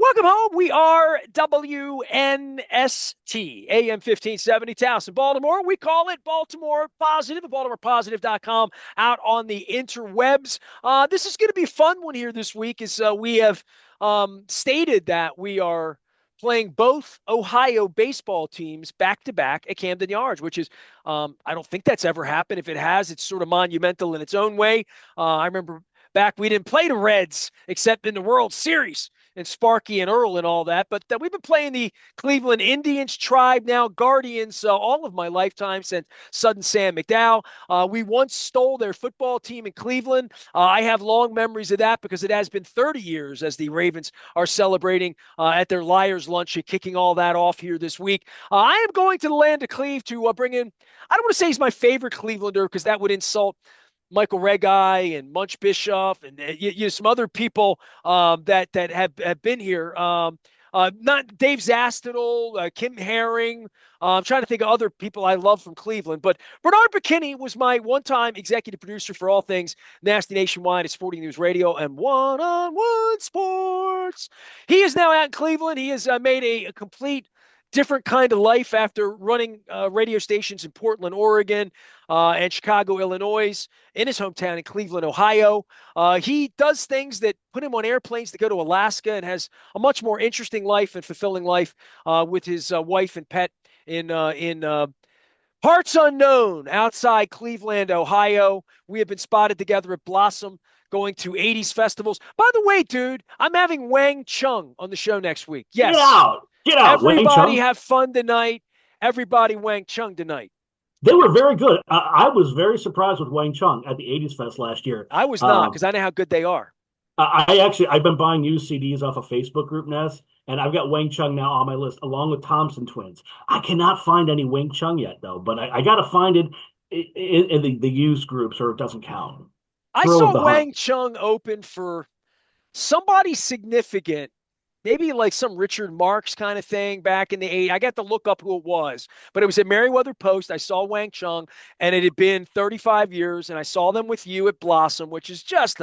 Welcome home. We are WNST, AM 1570, Towson, Baltimore. We call it Baltimore Positive, at BaltimorePositive.com, out on the interwebs. This is going to be a fun one here this week, as we have stated that we are playing both Ohio baseball teams back to back at Camden Yards, which is, I don't think that's ever happened. If it has, it's sort of monumental in its own way. I remember back we didn't play the Reds except in the World Series and Sparky and Earl and all that. But we've been playing the Cleveland Indians, Tribe, now Guardians, all of my lifetime since Sudden Sam McDowell. We once stole their football team in Cleveland. I have long memories of that because it has been 30 years as the Ravens are celebrating at their Liars Lunch and kicking all that off here this week. I am going to the land of Cleve to bring in, I don't want to say he's my favorite Clevelander because that would insult Michael Regai and Munch Bischoff and some other people that have been here. Not Dave Zastidal, Kim Herring. I'm trying to think of other people I love from Cleveland. But Bernard Bokenyi was my one-time executive producer for all things Nasty Nationwide at Sporting News Radio and One-on-One Sports. He is now out in Cleveland. He has made a complete different kind of life after running radio stations in Portland, Oregon, and Chicago, Illinois, in his hometown in Cleveland, Ohio. He does things that put him on airplanes to go to Alaska and has a much more interesting life and fulfilling life with his wife and pet in parts unknown outside Cleveland, Ohio. We have been spotted together at Blossom, going to 80s festivals. By the way, dude, I'm having Wang Chung on the show next week. Yes. Get out. Get out, Wang Everybody Chung. have fun tonight. Everybody Wang Chung tonight. They were very good. I was very surprised with Wang Chung at the 80s Fest last year. I was not, because I know how good they are. I've been buying used CDs off a Facebook group, Ness, and I've got Wang Chung now on my list, along with Thompson Twins. I cannot find any Wang Chung yet, though, but I got to find it in the used groups, or it doesn't count. I saw Wang Chung open for somebody significant, maybe like some Richard Marx kind of thing back in the 80s. I got to look up who it was, but it was at Meriwether Post. I saw Wang Chung, and it had been 35 years, and I saw them with you at Blossom, which is just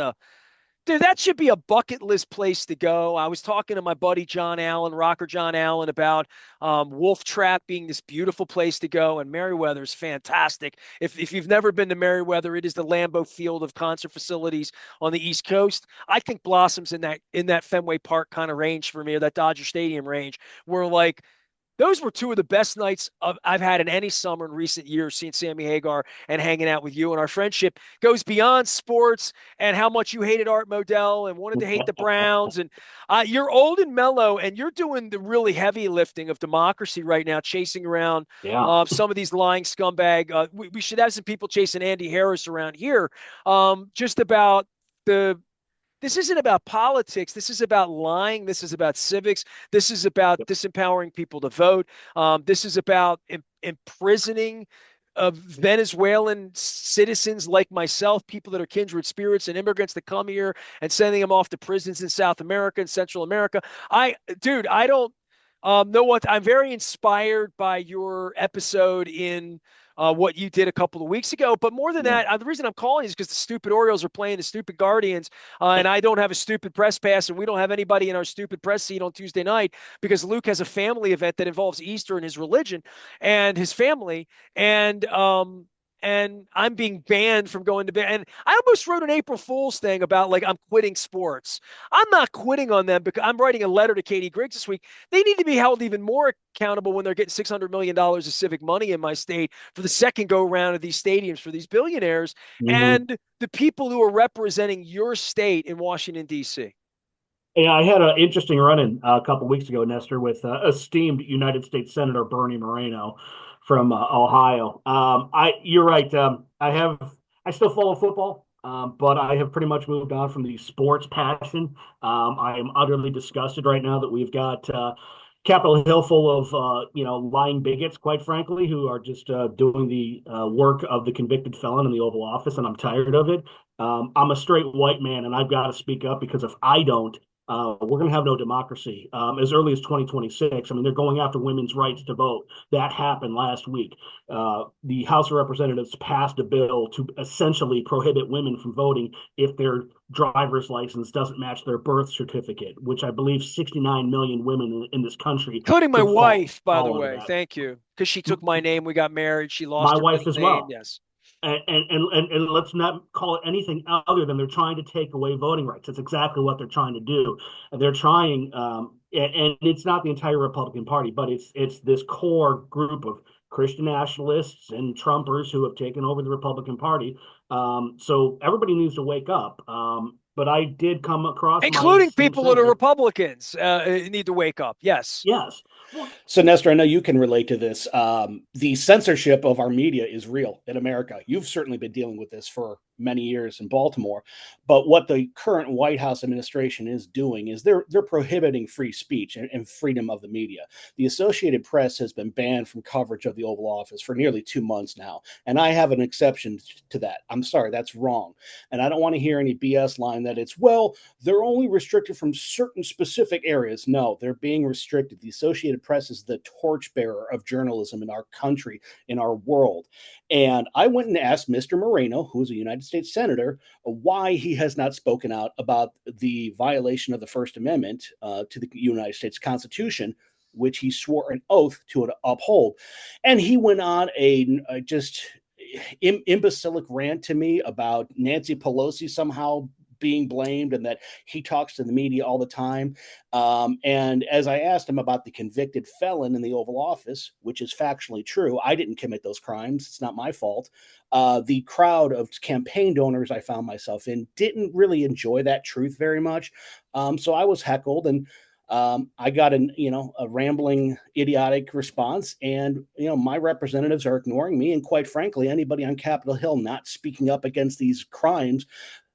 dude, that should be a bucket list place to go. I was talking to my buddy John Allen, rocker John Allen, about Wolf Trap being this beautiful place to go, and Meriwether is fantastic. If you've never been to Meriwether, it is the Lambeau Field of concert facilities on the East Coast. I think Blossom's in that Fenway Park kind of range for me, or that Dodger Stadium range, where like those were two of the best nights I've had in any summer in recent years, seeing Sammy Hagar and hanging out with you. And our friendship goes beyond sports and how much you hated Art Modell and wanted to hate the Browns. And you're old and mellow, and you're doing the really heavy lifting of democracy right now, chasing around some of these lying scumbag. We should have some people chasing Andy Harris around here, just about this isn't about politics. This is about lying. This is about civics. This is about disempowering people to vote. This is about imprisoning of Venezuelan citizens like myself, people that are kindred spirits and immigrants that come here, and sending them off to prisons in South America and Central America. I don't know what. I'm very inspired by your episode in what you did a couple of weeks ago. But more than that, the reason I'm calling is because the stupid Orioles are playing the stupid Guardians, and I don't have a stupid press pass, and we don't have anybody in our stupid press seat on Tuesday night because Luke has a family event that involves Easter and his religion and his family. And I'm being banned from going to bed. And I almost wrote an April Fool's thing about, like, I'm quitting sports. I'm not quitting on them because I'm writing a letter to Katie Griggs this week. They need to be held even more accountable when they're getting $600 million of civic money in my state for the second go round of these stadiums for these billionaires and the people who are representing your state in Washington, D.C. Yeah, I had an interesting run-in a couple weeks ago, Nestor, with esteemed United States Senator Bernie Moreno from Ohio. You're right. I still follow football, but I have pretty much moved on from the sports passion. I am utterly disgusted right now that we've got Capitol Hill full of lying bigots, quite frankly, who are just doing the work of the convicted felon in the Oval Office, and I'm tired of it. I'm a straight white man, and I've got to speak up because if I don't, we're going to have no democracy as early as 2026. I mean, they're going after women's rights to vote. That happened last week. The House of Representatives passed a bill to essentially prohibit women from voting if their driver's license doesn't match their birth certificate, which I believe 69 million women in this country Including my could wife, by the fall under way. that. Thank you. Because she took my name. We got married. She My lost her wife middle as name. well. Yes. And let's not call it anything other than they're trying to take away voting rights. That's exactly what they're trying to do. They're trying, and it's not the entire Republican Party, but it's this core group of Christian nationalists and Trumpers who have taken over the Republican Party. So everybody needs to wake up. But I did come across my Including esteemed people that are senator. Republicans need to wake up. Yes. Yes. Well, So, Nestor, I know you can relate to this. The censorship of our media is real in America. You've certainly been dealing with this for many years in Baltimore. But what the current White House administration is doing is they're prohibiting free speech and freedom of the media. The Associated Press has been banned from coverage of the Oval Office for nearly 2 months now. And I have an exception to that. I'm sorry, that's wrong. And I don't want to hear any BS line that it's, well, they're only restricted from certain specific areas. No, they're being restricted. The Associated Press is the torchbearer of journalism in our country, in our world. And I went and asked Mr. Moreno, who is a United States Senator, why he has not spoken out about the violation of the First Amendment to the United States Constitution, which he swore an oath to uphold. And he went on a just imbecilic rant to me about Nancy Pelosi somehow being blamed and that he talks to the media all the time. And as I asked him about the convicted felon in the Oval Office, which is factually true, I didn't commit those crimes. It's not my fault. The crowd of campaign donors I found myself in didn't really enjoy that truth very much. So I was heckled and I got a rambling, idiotic response, and my representatives are ignoring me. And quite frankly, anybody on Capitol Hill not speaking up against these crimes,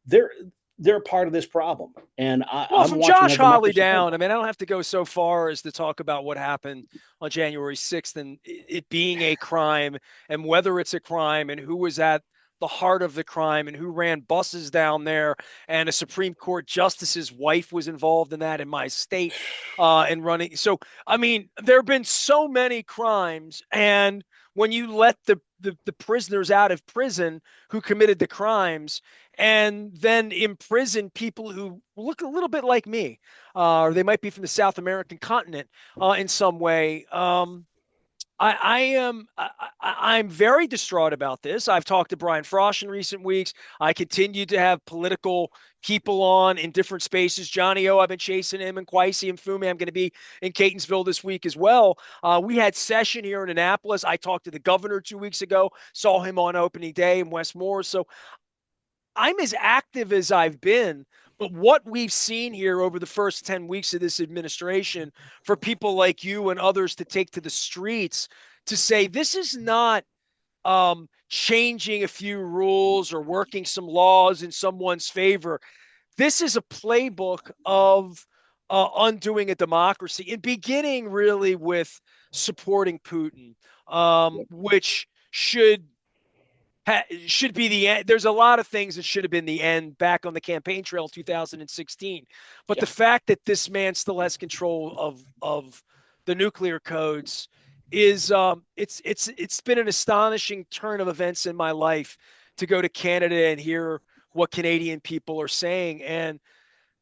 they're they're part of this problem. And Well, I'm from watching Josh our Hawley democracy down, crumble. I mean, I don't have to go so far as to talk about what happened on January 6th and it being a crime and whether it's a crime and who was at the heart of the crime and who ran buses down there. And a Supreme Court justice's wife was involved in that in my state and running. So, I mean, there have been so many crimes. And when you let the prisoners out of prison who committed the crimes, and then imprison people who look a little bit like me, or they might be from the South American continent in some way. I am I'm very distraught about this. I've talked to Brian Frosh in recent weeks. I continue to have political people on in different spaces. Johnny O, I've been chasing him, and Kwesi and Fumi. I'm going to be in Catonsville this week as well. We had session here in Annapolis. I talked to the governor 2 weeks ago. Saw him on opening day in Westmore. So I'm as active as I've been, but what we've seen here over the first 10 weeks of this administration for people like you and others to take to the streets to say this is not changing a few rules or working some laws in someone's favor. This is a playbook of undoing a democracy and beginning really with supporting Putin, which should be the end. There's a lot of things that should have been the end back on the campaign trail in 2016. But Yeah. the fact that this man still has control of the nuclear codes is it's been an astonishing turn of events in my life to go to Canada and hear what Canadian people are saying. And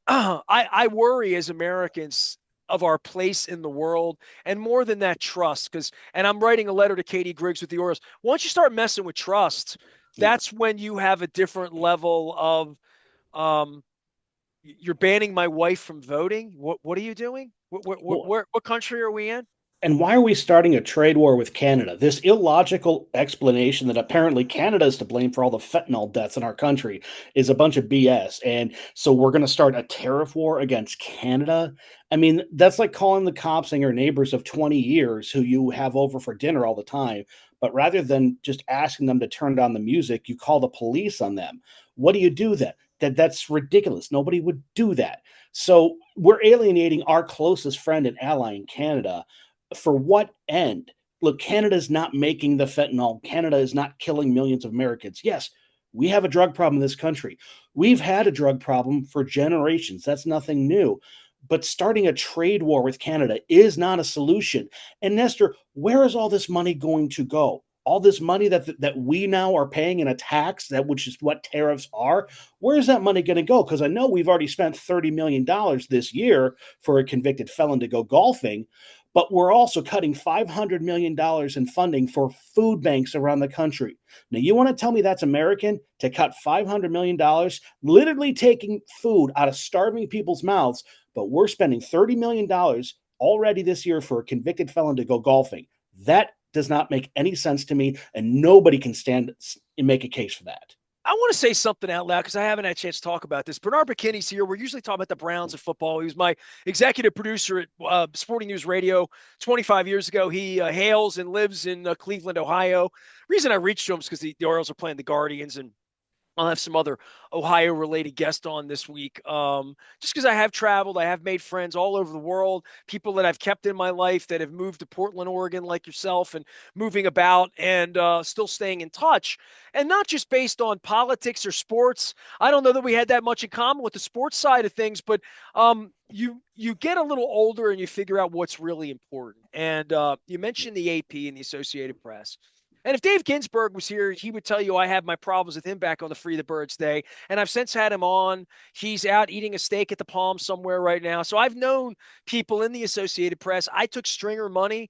I worry as Americans of our place in the world and more than that trust and I'm writing a letter to Katie Griggs with the Orioles. Once you start messing with trust, Yeah. that's when you have a different level of um you're banning my wife from voting. What are you doing? Well, What country are we in? and why are we starting a trade war with Canada? This illogical explanation that apparently Canada is to blame for all the fentanyl deaths in our country is a bunch of BS. And so we're going to start a tariff war against Canada. I mean, that's like calling the cops on your neighbors of 20 years who you have over for dinner all the time. But rather than just asking them to turn down the music, you call the police on them. What do you do then? That's ridiculous. Nobody would do that. So we're alienating our closest friend and ally in Canada for what end? Look, Canada's not making the fentanyl. Canada is not killing millions of Americans. Yes, We have a drug problem in this country. We've had a drug problem for generations. That's nothing new. But starting a trade war with Canada is not a solution. And Nestor, where is all this money going to go? All this money that we now are paying in a tax, that which is what tariffs are, where is that money going to go? Because I know we've already spent $30 million this year for a convicted felon to go golfing, but we're also cutting $500 million in funding for food banks around the country. Now, you want to tell me that's American to cut $500 million, literally taking food out of starving people's mouths, but we're spending $30 million already this year for a convicted felon to go golfing. That does not make any sense to me, and nobody can stand and make a case for that. I want to say something out loud because I haven't had a chance to talk about this. Bernard Bokenyi's here. We're usually talking about the Browns of football. He was my executive producer at Sporting News Radio 25 years ago. He hails and lives in Cleveland, Ohio. The reason I reached to him is because the Orioles are playing the Guardians, and I'll have some other Ohio-related guests on this week. Just because I have traveled, I have made friends all over the world, people that I've kept in my life that have moved to Portland, Oregon, like yourself, and moving about and still staying in touch. And not just based on politics or sports. I don't know that we had that much in common with the sports side of things, but you get a little older and you figure out what's really important. And you mentioned the AP and the Associated Press. And if Dave Ginsburg was here, he would tell you I have my problems with him back on the Free the Birds Day. And I've since had him on. He's out eating a steak at the Palm somewhere right now. So I've known people in the Associated Press. I took stringer money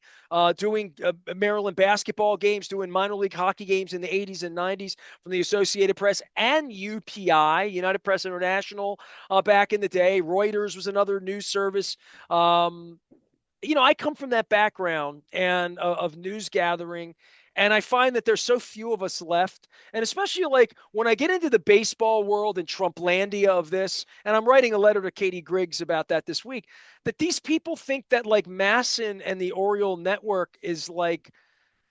doing Maryland basketball games, doing minor league hockey games in the 80s and 90s from the Associated Press and UPI, United Press International, back in the day. Reuters was another news service. I come from that background and of news gathering. And I find that there's so few of us left. And especially like when I get into the baseball world and Trumplandia of this, and I'm writing a letter to Katie Griggs about that this week, that these people think that like Masson and the Oriole Network is like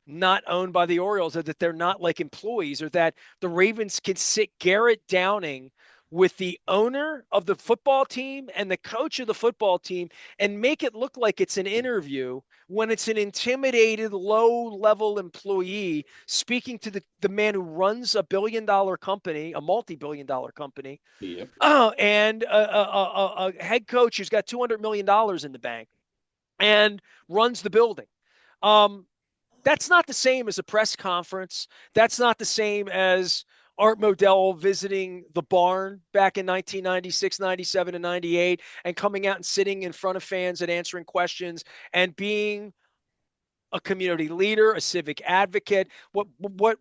not owned by the Orioles, or that they're not like employees, or that the Ravens can sit Garrett Downing with the owner of the football team and the coach of the football team and make it look like it's an interview when it's an intimidated, low-level employee speaking to the man who runs a billion-dollar company, a multi-billion-dollar company, Yep. and a head coach who's got $200 million in the bank and runs the building. That's not the same as a press conference. That's not the same as Art Modell visiting the barn back in 1996, 97, and 98 and coming out and sitting in front of fans and answering questions and being a community leader, a civic advocate, what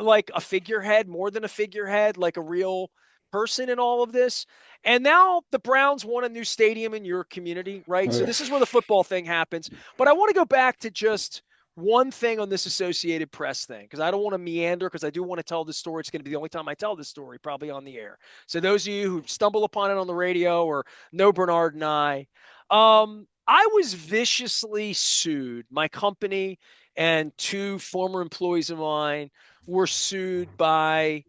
like a figurehead, more than a figurehead, like a real person in all of this. And now the Browns want a new stadium in your community, right? So this is where the football thing happens. But I want to go back to just one thing on this Associated Press thing, because I don't want to meander, because I do want to tell this story. It's going to be the only time I tell this story, probably on the air. So those of you who stumble upon it on the radio or know Bernard and I was viciously sued. My company and two former employees of mine were sued by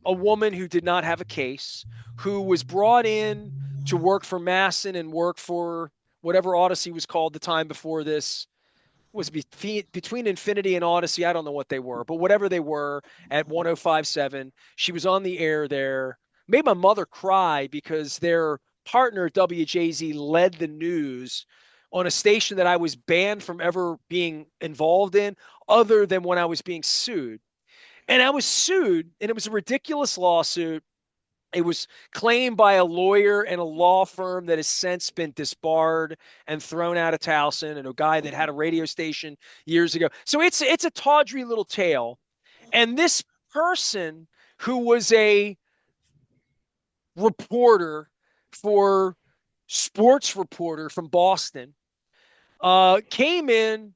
a woman who did not have a case, who was brought in to work for Masson and work for whatever Odyssey was called the time before this. Was between Infinity and Odyssey. I don't know what they were, but whatever they were at 1057, she was on the air there. Made my mother cry because their partner, WJZ, led the news on a station that I was banned from ever being involved in, other than when I was being sued. And I was sued, and it was a ridiculous lawsuit. It was claimed by a lawyer and a law firm that has since been disbarred and thrown out of Towson, and a guy that had a radio station years ago. So it's a tawdry little tale. And this person who was a reporter for Sports Reporter from Boston came in,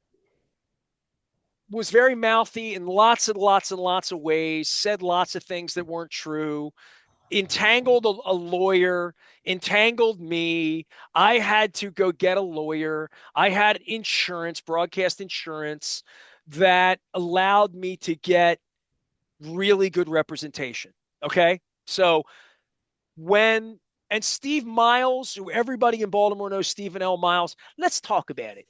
was very mouthy in lots and lots and lots of ways, said lots of things that weren't true, entangled a lawyer, entangled me. I had to go get a lawyer. I had insurance, broadcast insurance, that allowed me to get really good representation. Okay. So and Steve Miles, who everybody in Baltimore knows, Stephen L. Miles, let's talk about it.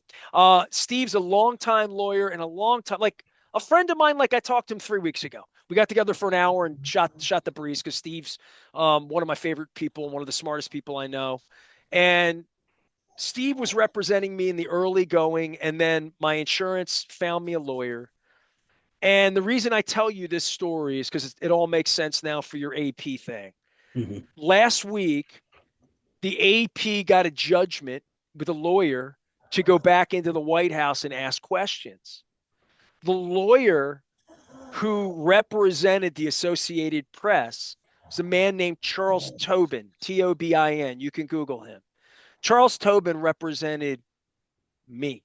Steve's a longtime lawyer and a long time, like a friend of mine, like I talked to him 3 weeks ago. We got together for an hour and shot the breeze because Steve's one of my favorite people and one of the smartest people I know. And Steve was representing me in the early going, and then my insurance found me a lawyer. And the reason I tell you this story is because it all makes sense now for your AP thing. Mhm. Last week, the AP got a judgment with a lawyer to go back into the White House and ask questions. The lawyer who represented the Associated Press was a man named Charles Tobin, Tobin. You can Google him. Charles Tobin represented me.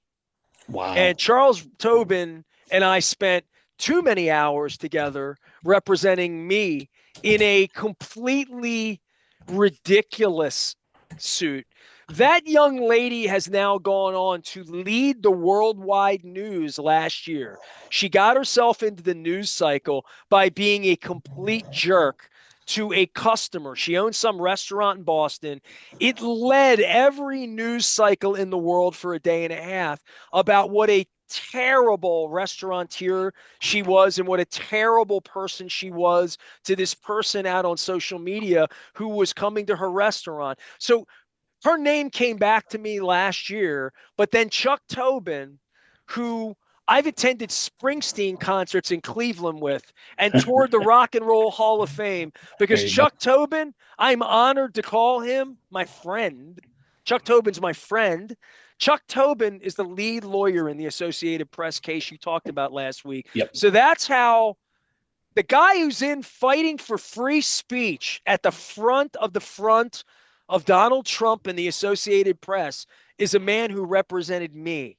Wow. And Charles Tobin and I spent too many hours together representing me in a completely ridiculous suit. That young lady has now gone on to lead the worldwide news last year. She got herself into the news cycle by being a complete jerk to a customer. She owns some restaurant in Boston. It led every news cycle in the world for a day and a half about what a terrible restaurateur she was and what a terrible person she was to this person out on social media who was coming to her restaurant. So her name came back to me last year, but then Chuck Tobin, who I've attended Springsteen concerts in Cleveland with and toured the Rock and Roll Hall of Fame because There you go. Chuck Tobin, I'm honored to call him my friend. Chuck Tobin's my friend. Chuck Tobin is the lead lawyer in the Associated Press case you talked about last week. Yep. So that's how the guy who's in fighting for free speech at the front of Donald Trump and the Associated Press is a man who represented me.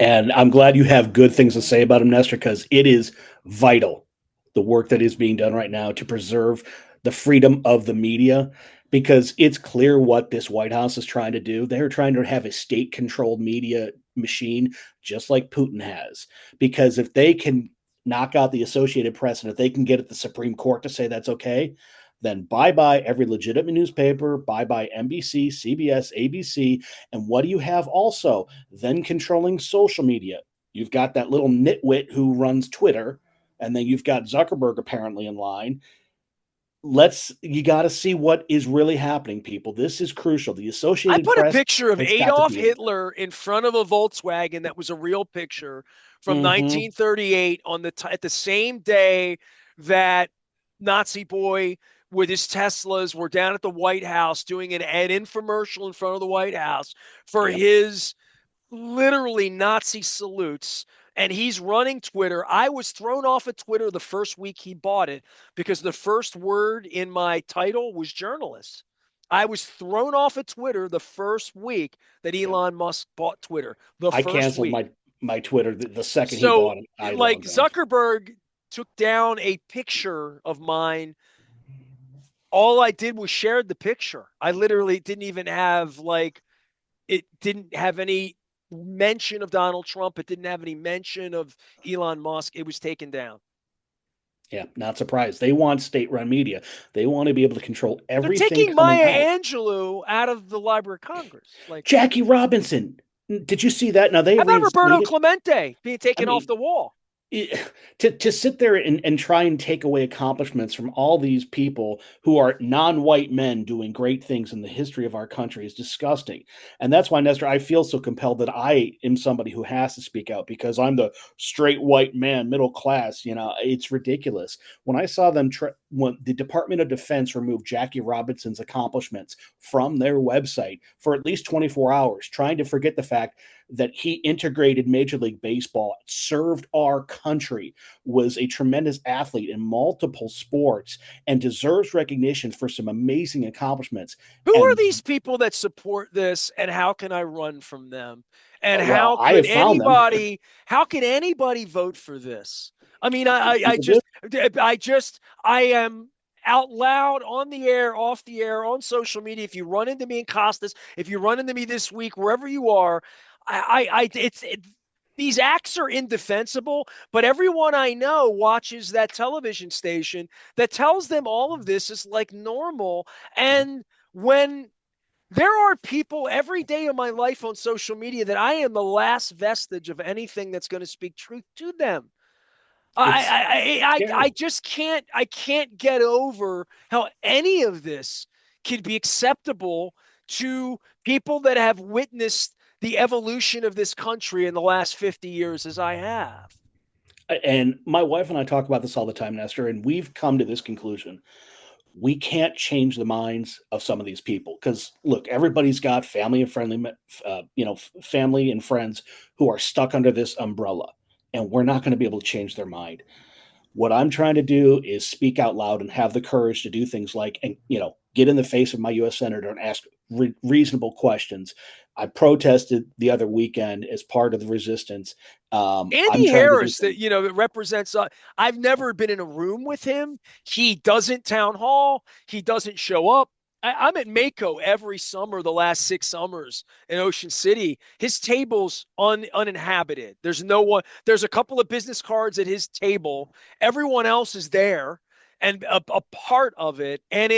And I'm glad you have good things to say about him, Nestor, because it is vital, the work that is being done right now to preserve the freedom of the media, because it's clear what this White House is trying to do. They're trying to have a state controlled media machine, just like Putin has. Because if they can knock out the Associated Press and if they can get at the Supreme Court to say that's okay, then bye bye every legitimate newspaper, bye bye NBC, CBS, ABC. And what do you have also? Then controlling social media. You've got that little nitwit who runs Twitter, and then you've got Zuckerberg apparently in line. You got to see what is really happening, people. This is crucial. The I Associated put a Press picture of has got to Adolf be in. Hitler in front of a Volkswagen that was a real picture from Mm-hmm. 1938 on at the same day that Nazi boy with his Teslas were down at the White House doing an infomercial in front of the White House for Yep. his literally Nazi salutes. And he's running Twitter. I was thrown off of Twitter the first week he bought it because the first word in my title was journalist. I was thrown off of Twitter the first week that Yep. Elon Musk bought Twitter. The I first canceled week. my Twitter the second he So, bought it. I like, logged off. Zuckerberg took down a picture of mine. All I did was share the picture. I literally didn't even have, like, it didn't have any mention of Donald Trump. It didn't have any mention of Elon Musk. It was taken down. Yeah, not surprised. They want state-run media. They want to be able to control They're everything taking coming out. Maya Angelou out of the Library of Congress. Like, Jackie Robinson. Did you see that? Now they how about Roberto reinstated. Clemente being I taken off mean, the wall? to sit there and try and take away accomplishments from all these people who are non-white men doing great things in the history of our country is disgusting. And that's why, Nestor, I feel so compelled that I am somebody who has to speak out because I'm the straight white man, middle class. It's ridiculous. When I saw them when the Department of Defense removed Jackie Robinson's accomplishments from their website for at least 24 hours, trying to forget the fact that he integrated Major League Baseball, served our country, was a tremendous athlete in multiple sports, and deserves recognition for some amazing accomplishments. Who are And these people that support this, and how can I run from them? And well, I have found them. how can anybody vote for this? I mean, People do. I am out loud on the air, off the air, on social media. If you run into me in Costas, if you run into me this week, wherever you are, these acts are indefensible, but everyone I know watches that television station that tells them all of this is like normal. And when there are people every day of my life on social media that I am the last vestige of anything that's going to speak truth to them. It's I scary. just can't get over how any of this could be acceptable to people that have witnessed the evolution of this country in the last 50 years as I have. And my wife and I talk about this all the time, Nestor, and we've come to this conclusion. We can't change the minds of some of these people because look, everybody's got family and family and friends who are stuck under this umbrella, and we're not going to be able to change their mind. What I'm trying to do is speak out loud and have the courage to do things like, and get in the face of my U.S. senator and ask reasonable questions. I protested the other weekend as part of the resistance. I'm Andy trying to do Harris, things. that represents. I've never been in a room with him. He doesn't town hall. He doesn't show up. I'm at Mako every summer, the last 6 summers in Ocean City. His table's uninhabited. There's no one. There's a couple of business cards at his table. Everyone else is there and a part of it, and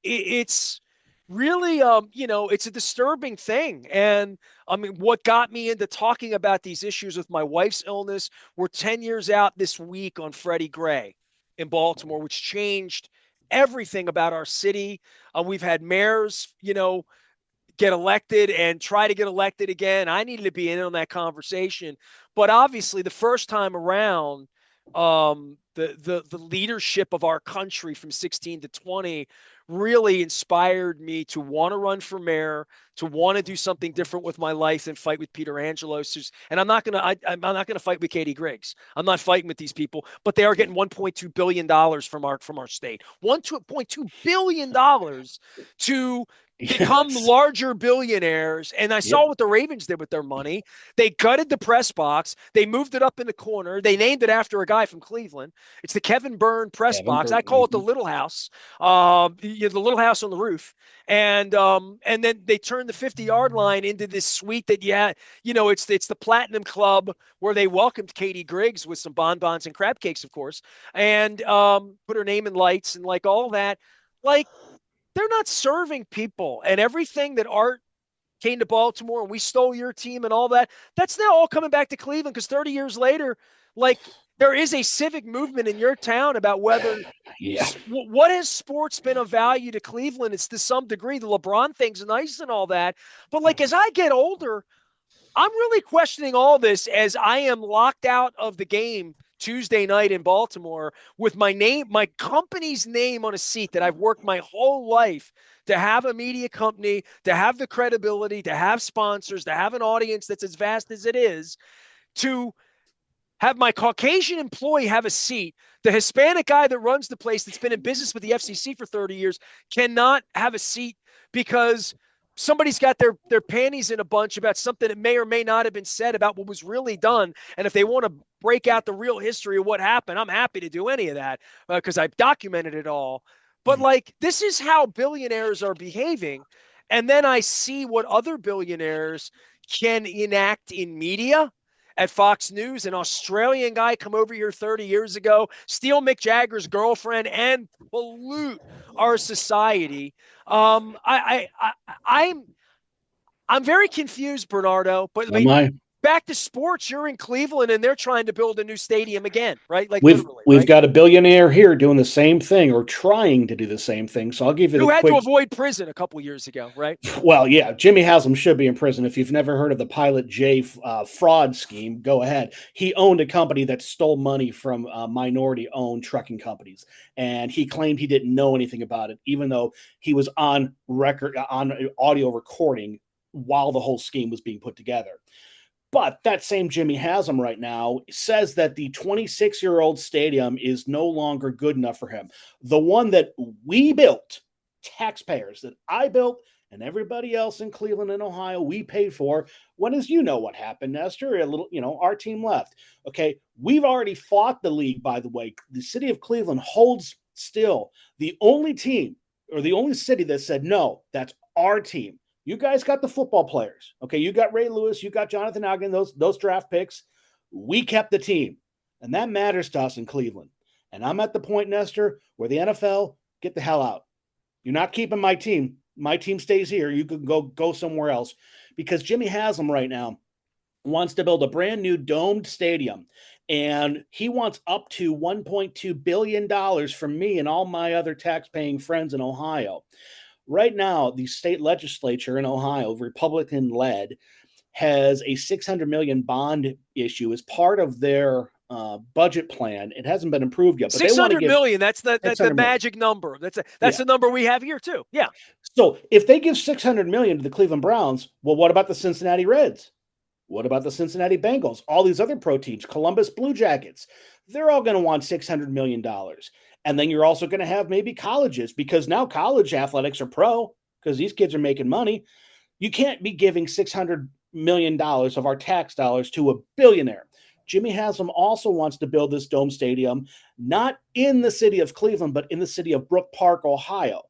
it's really it's a disturbing thing. And I mean, what got me into talking about these issues with my wife's illness, we're 10 years out this week on Freddie Gray in Baltimore, which changed everything about our city. We've had mayors, get elected and try to get elected again. I needed to be in on that conversation. But obviously, the first time around, the leadership of our country from 16 to 20 really inspired me to want to run for mayor, to want to do something different with my life and fight with Peter Angelos. And I'm not gonna fight with Katie Griggs. I'm not fighting with these people, but they are getting $1.2 billion from our state. $1.2 billion to become Yes. larger billionaires. And I saw Yep. what the Ravens did with their money. They gutted the press box. They moved it up in the corner. They named it after a guy from Cleveland. It's the Kevin Byrne press Kevin box. I Burke. call it the Little House, the Little House on the roof. And then they turned the 50-yard line into this suite that it's the Platinum Club where they welcomed Katie Griggs with some bonbons and crab cakes, of course, and put her name in lights and like all that. Like, they're not serving people, and everything that Art came to Baltimore and we stole your team and all that, that's now all coming back to Cleveland because 30 years later, like, there is a civic movement in your town about whether Yeah. what has sports been of value to Cleveland. It's to some degree the LeBron thing's nice and all that, but like, as I get older, I'm really questioning all this as I am locked out of the game Tuesday night in Baltimore with my company's name on a seat that I've worked my whole life to have a media company, to have the credibility, to have sponsors, to have an audience that's as vast as it is, to have my Caucasian employee have a seat. The Hispanic guy that runs the place that's been in business with the FCC for 30 years cannot have a seat because somebody's got their panties in a bunch about something that may or may not have been said about what was really done. And if they want to break out the real history of what happened, I'm happy to do any of that because I've documented it all. But like, this is how billionaires are behaving. And then I see what other billionaires can enact in media at Fox News. An Australian guy come over here 30 years ago, steal Mick Jagger's girlfriend, and pollute our society. I'm very confused, Bernardo. But I Am mean, I? back to sports. You're in Cleveland, and they're trying to build a new stadium again, right? Like, We've literally, we've right? got a billionaire here doing the same thing or trying to do the same thing. So I'll give you the Who had to quick. avoid prison a couple years ago, right? Well, yeah, Jimmy Haslam should be in prison. If you've never heard of the Pilot J fraud scheme, go ahead. He owned a company that stole money from minority-owned trucking companies, and he claimed he didn't know anything about it, even though he was on record, on audio recording while the whole scheme was being put together. But that same Jimmy Haslam right now says that the 26-year-old stadium is no longer good enough for him. The one that we built, taxpayers, that I built, and everybody else in Cleveland and Ohio, we paid for. When, as you know, what happened, Nestor? A little, our team left. Okay, we've already fought the league. By the way, the city of Cleveland holds still the only team or the only city that said no. That's our team. You guys got the football players. Okay, you got Ray Lewis, you got Jonathan Ogden, those draft picks. We kept the team, and that matters to us in Cleveland. And I'm at the point, Nestor, where the NFL, get the hell out. You're not keeping my team. My team stays here. You can go somewhere else because Jimmy Haslam right now, wants to build a brand new domed stadium, and he wants up to $1.2 billion from me and all my other tax-paying friends in Ohio. Right now, the state legislature in Ohio, Republican-led, has a $600 million bond issue as part of their budget plan. It hasn't been approved yet, but they Six want to hundred give million. That's the 600 million. magic number. That's Yeah. the number we have here too. Yeah. So if they give 600 million to the Cleveland Browns, well, what about the Cincinnati Reds? What about the Cincinnati Bengals? All these other pro teams, Columbus Blue Jackets, they're all going to want $600 million. And then you're also going to have maybe colleges, because now college athletics are pro because these kids are making money. You can't be giving $600 million of our tax dollars to a billionaire. Jimmy Haslam also wants to build this dome stadium, not in the city of Cleveland, but in the city of Brook Park, Ohio.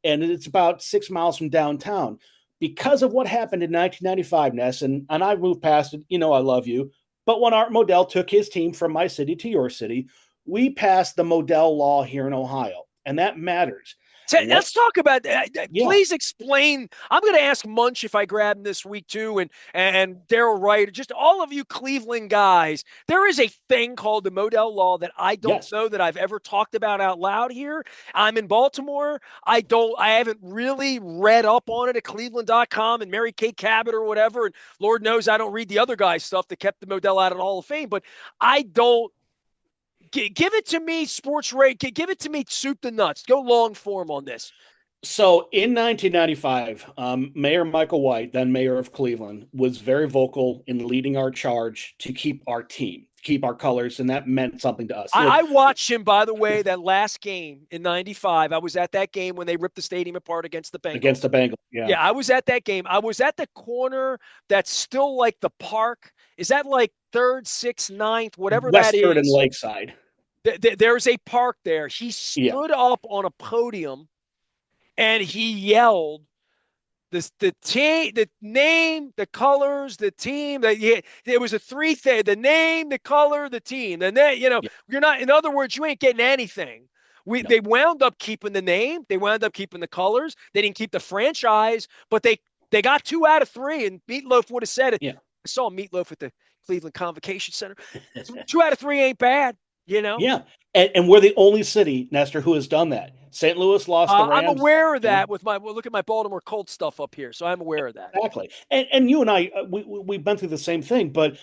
And it's about 6 miles from downtown. Because of what happened in 1995, Ness, and I moved past it, you know I love you, but when Art Modell took his team from my city to your city, we passed the Modell Law here in Ohio, and that matters. So let's talk about Yeah. Please explain. I'm going to ask Munch if I grab him this week too, and Daryl Wright, just all of you Cleveland guys. There is a thing called the Modell Law that I don't know that I've ever talked about out loud here. I'm in Baltimore. I haven't really read up on it at Cleveland.com and Mary Kay Cabot or whatever. And Lord knows I don't read the other guys' stuff that kept the Modell out of the Hall of Fame. But I don't. Give it to me, sports rate. Give it to me, soup to nuts. Go long form on this. So in 1995, Mayor Michael White, then mayor of Cleveland, was very vocal in leading our charge to keep our team, keep our colors, and that meant something to us. I watched him, by the way, that last game in 95. I was at that game when they ripped the stadium apart against the Bengals. Against the Bengals, yeah. Yeah, I was at that game. I was at the corner that's still like the park. Is that like 3rd, 6th, 9th, whatever that is? Westford and Lakeside. There's a park there. He stood up on a podium and he yelled the team, the name, the colors, the team. It was a 3 thing: the name, the color, the team. You're not. In other words, you ain't getting anything. They wound up keeping the name. They wound up keeping the colors. They didn't keep the franchise, but they got 2 out of 3. And Meatloaf would have said it. Yeah. I saw Meatloaf at the Cleveland Convocation Center. 2 out of 3 ain't bad. Yeah. And we're the only city, Nestor, who has done that. St. Louis lost the Rams. I'm aware of that with look at my Baltimore Colts stuff up here. So I'm aware of that. Exactly. And you and I, we've been through the same thing. But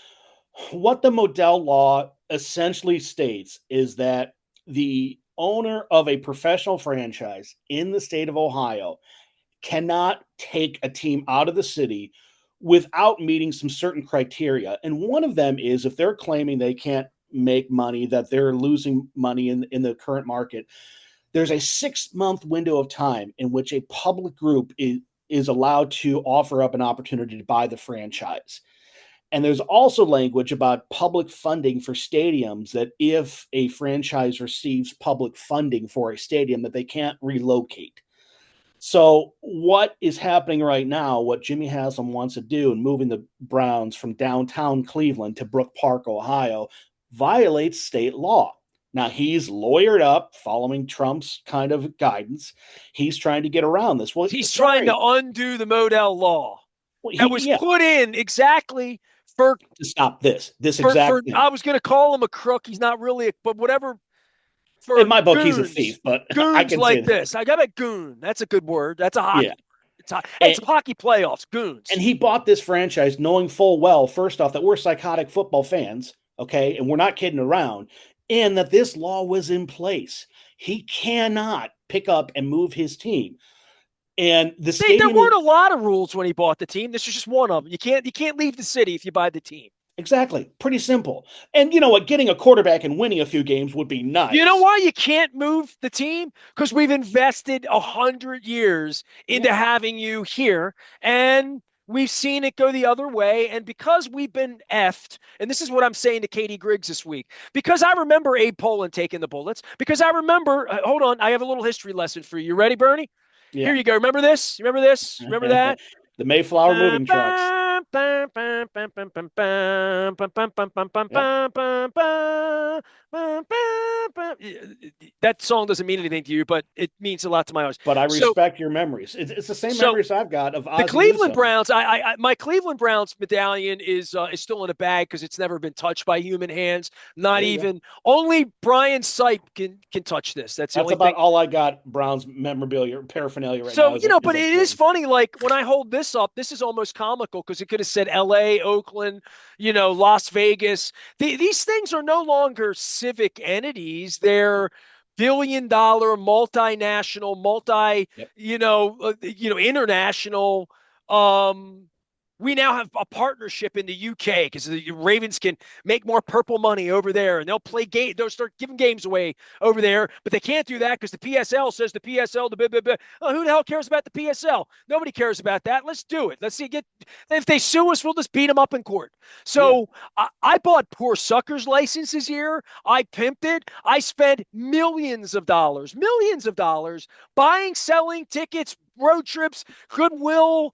what the Modell Law essentially states is that the owner of a professional franchise in the state of Ohio cannot take a team out of the city without meeting some certain criteria. And one of them is if they're claiming they can't make money, that they're losing money in the current market, there's a 6-month window of time in which a public group is allowed to offer up an opportunity to buy the franchise. And there's also language about public funding for stadiums, that if a franchise receives public funding for a stadium, that they can't relocate. So what is happening right now, what Jimmy Haslam wants to do in moving the Browns from downtown Cleveland to Brook Park, Ohio, violates state law. Now, he's lawyered up following Trump's kind of guidance. He's trying to get around this. Well, he's trying to undo the Modell Law that was put in exactly to stop this exact thing. I was going to call him a crook. He's not really, but whatever. In my book, he's a thief, but goons I can like say this. I got a goon. That's a good word. That's a hockey. Yeah. It's hockey playoffs. Goons. And he bought this franchise knowing full well, first off, that we're psychotic football fans. Okay. And we're not kidding around, and that this law was in place. He cannot pick up and move his team. And there weren't a lot of rules when he bought the team. This is just one of them. You can't leave the city if you buy the team. Exactly. Pretty simple. And you know what? Getting a quarterback and winning a few games would be nice. You know why you can't move the team? Because we've invested 100 years into having you here, and we've seen it go the other way. And because we've been effed, and this is what I'm saying to Katie Griggs this week, because I remember Abe Poland taking the bullets, because I remember, hold on, I have a little history lesson for you. You ready, Bernie? Yeah. Here you go. Remember this? Remember this? Remember that? The Mayflower moving trucks. That song doesn't mean anything to you, but it means a lot to my heart. But I So, respect your memories. It's the same so memories I've got of the Ozzie Cleveland Newsome. Browns, my Cleveland Browns medallion is still in a bag because it's never been touched by human hands. Not even only Brian Sipe can touch this. That's the That's only about thing. all I got. Browns memorabilia paraphernalia right So, now you know, is but a it is pin. funny. Like when I hold this up, this is almost comical because it could have said L.A., Oakland, Las Vegas. These things are no longer civic entities. They're billion-dollar, multinational, Yep. international. Um, we now have a partnership in the UK because the Ravens can make more purple money over there, and they'll play game. They'll start giving games away over there, but they can't do that because the PSL says the PSL. Oh, who the hell cares about the PSL? Nobody cares about that. Let's do it. Let's see. If they sue us, we'll just beat them up in court. Yeah. So I bought poor suckers licenses here. I pimped it. I spent millions of dollars buying, selling tickets, road trips, goodwill,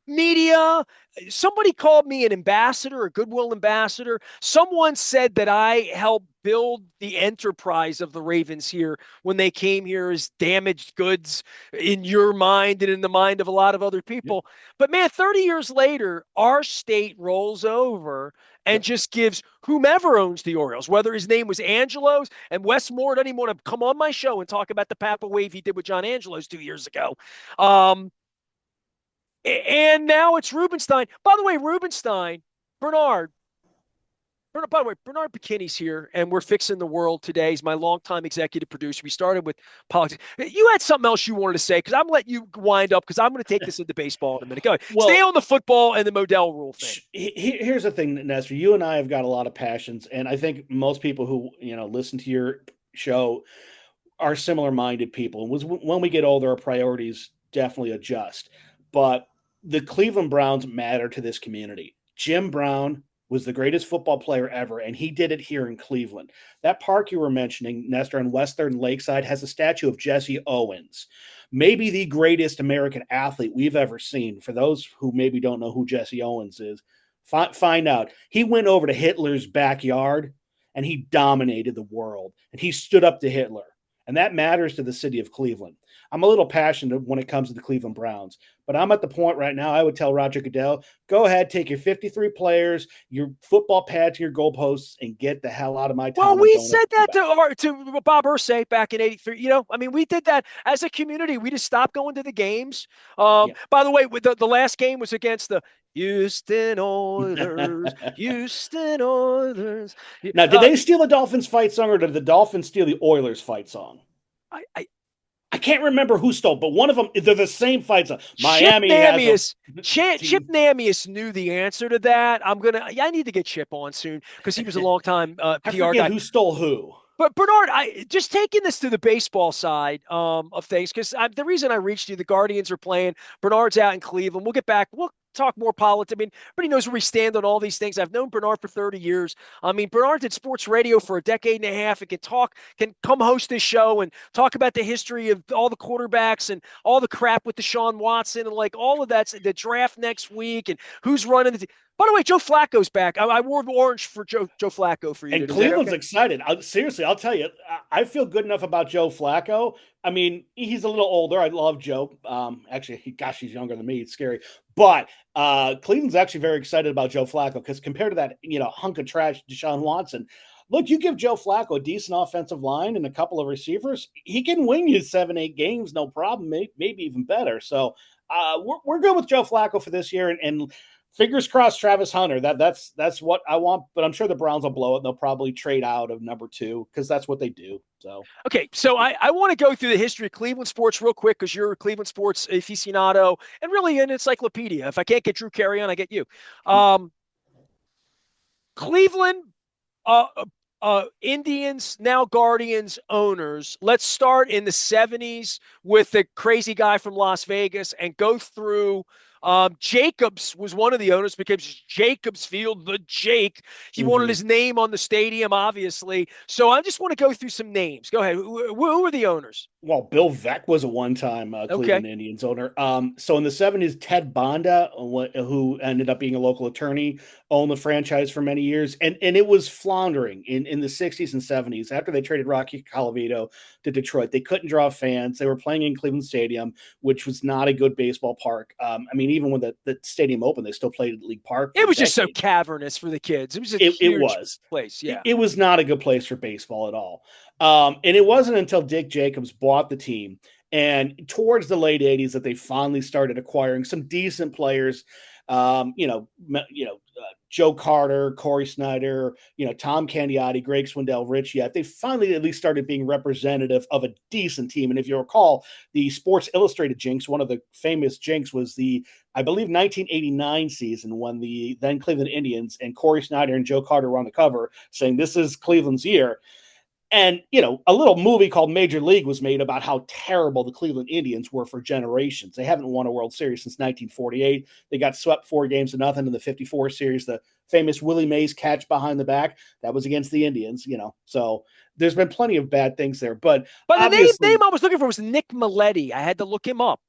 media. Somebody called me an ambassador, a goodwill ambassador. Someone said that I helped build the enterprise of the Ravens here when they came here as damaged goods in your mind and in the mind of a lot of other Yep. people. But man, 30 years later, our state rolls over and Yep. just gives whomever owns the Orioles, whether his name was Angelos, and Wes Moore doesn't even want to come on my show and talk about the Papa wave he did with John Angelos 2 years ago. And now it's Rubenstein. By the way, Bernard, by the way, Bernard Bokenyi's here, and we're fixing the world today. He's my longtime executive producer. We started with politics. You had something else you wanted to say because I'm letting you wind up because I'm going to take this into baseball in a minute. Go ahead. Well, stay on the football and the Modell rule thing. Here's the thing, Nestor. You and I have got a lot of passions, and I think most people who listen to your show are similar-minded people. And when we get older, our priorities definitely adjust. But the Cleveland Browns matter to this community. Jim Brown was the greatest football player ever, and he did it here in Cleveland. That park you were mentioning, Nestor, on West 3rd and Lakeside, has a statue of Jesse Owens, maybe the greatest American athlete we've ever seen. For those who maybe don't know who Jesse Owens is, find out. He went over to Hitler's backyard, and he dominated the world, and he stood up to Hitler. And that matters to the city of Cleveland. I'm a little passionate when it comes to the Cleveland Browns, but I'm at the point right now, I would tell Roger Goodell, go ahead, take your 53 players, your football pads, your goalposts, and get the hell out of my town. Well, we said that to Bob Irsay back in '83. We did that as a community. We just stopped going to the games. By the way, the last game was against the Houston Oilers. Houston Oilers. Now, did they steal the Dolphins fight song, or did the Dolphins steal the Oilers fight song? I can't remember who stole, but one of them, they're the same fight song. Miami Chip Namius knew the answer to that. I need to get Chip on soon because he was a long time PR I forget guy. Who stole who. But Bernard, I just taking this to the baseball side of things because the reason I reached you, the Guardians are playing. Bernard's out in Cleveland. We'll get back. We'll talk more politics. I mean, everybody knows where we stand on all these things. I've known Bernard for 30 years. I mean, Bernard did sports radio for a decade and a half and can come host this show and talk about the history of all the quarterbacks and all the crap with Deshaun Watson and like all of that, the draft next week and who's running the. By the way, Joe Flacco's back. I wore orange for Joe Flacco for you. And Cleveland's excited. Seriously, I'll tell you, I feel good enough about Joe Flacco. I mean, he's a little older. I love Joe. Actually, gosh, he's younger than me. It's scary. But Cleveland's actually very excited about Joe Flacco because compared to that, hunk of trash, Deshaun Watson, look, you give Joe Flacco a decent offensive line and a couple of receivers, he can win you 7-8 games, no problem, maybe even better. So we're good with Joe Flacco for this year, and fingers crossed, Travis Hunter. That's what I want, but I'm sure the Browns will blow it. And they'll probably trade out of number 2 because that's what they do. So okay, so I want to go through the history of Cleveland sports real quick because you're a Cleveland sports aficionado and really an encyclopedia. If I can't get Drew Carey on, I get you. Cleveland, Indians, now Guardians owners. Let's start in the 70s with the crazy guy from Las Vegas and go through Jacobs was one of the owners because Jacobs Field, the Jake. He wanted his name on the stadium, obviously. So I just want to go through some names. Go ahead. Who are the owners? Well, Bill Veeck was a one-time Okay. Cleveland Indians owner. So in the 70s, Ted Bonda, who ended up being a local attorney, owned the franchise for many years, and it was floundering in the 60s and 70s. After they traded Rocky Colavito to Detroit, they couldn't draw fans. They were playing in Cleveland Stadium, which was not a good baseball park. I mean, even when the stadium opened, they still played at League Park for It a was just so decade. cavernous for the kids. It was a It huge was. place. Yeah. It was not a good place for baseball at all. And it wasn't until Dick Jacobs bought the team and towards the late 80s that they finally started acquiring some decent players. Joe Carter, Corey Snyder, Tom Candiotti, Greg Swindell, Rich. Yet they finally at least started being representative of a decent team. And if you recall, the Sports Illustrated jinx, one of the famous jinx was I believe, 1989 season when the then Cleveland Indians and Corey Snyder and Joe Carter were on the cover saying this is Cleveland's year. And, a little movie called Major League was made about how terrible the Cleveland Indians were for generations. They haven't won a World Series since 1948. They got swept 4-0 in the 54 series. The famous Willie Mays catch behind the back, that was against the Indians, So there's been plenty of bad things there. But the obviously, name I was looking for was Nick Maletti. I had to look him up.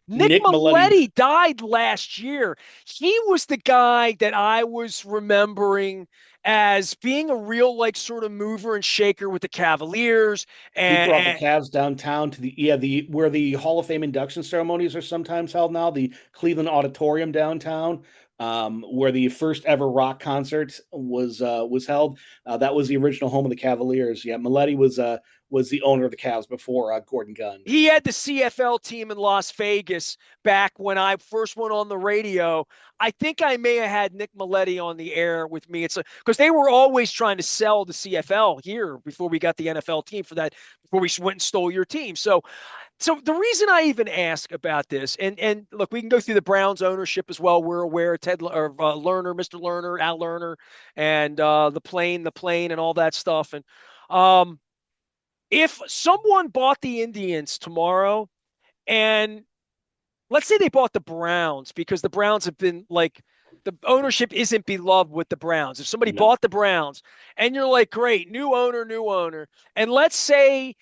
Nick Nick Maletti Maletti died last year. He was the guy that I was remembering as being a real sort of mover and shaker with the Cavaliers. He brought the And Cavs downtown to the where the Hall of Fame induction ceremonies are sometimes held now, the Cleveland Auditorium downtown, where the first ever rock concert was held. That was the original home of the Cavaliers. Yeah, Maletti was the owner of the Cavs before Gordon Gunn. he had the CFL team in Las Vegas back when I first went on the radio. I think I may have had Nick Maletti on the air with me. It's because they were always trying to sell the CFL here before we got the NFL team for that, before we went and stole your team. So the reason I even ask about this, and look, we can go through the Browns ownership as well. We're aware Ted or Lerner, Mr. Lerner, Al Lerner, and the plane, and all that stuff. And if someone bought the Indians tomorrow, and let's say they bought the Browns because the Browns have been the ownership isn't beloved with the Browns. If somebody bought the Browns and you're like, great, new owner, and let's say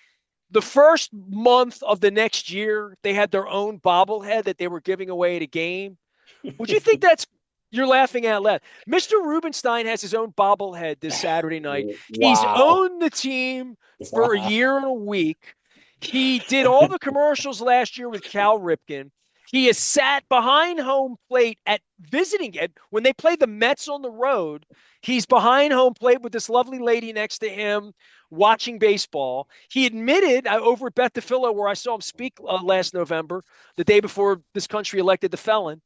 the first month of the next year, they had their own bobblehead that they were giving away at a game. Would you think you're laughing out loud? Mr. Rubenstein has his own bobblehead this Saturday night. Wow. He's owned the team for a year and a week. He did all the commercials last year with Cal Ripken. He has sat behind home plate at visiting it when they play the Mets on the road. He's behind home plate with this lovely lady next to him watching baseball. He admitted over at Beth DeFillo, where I saw him speak last November, the day before this country elected the felon,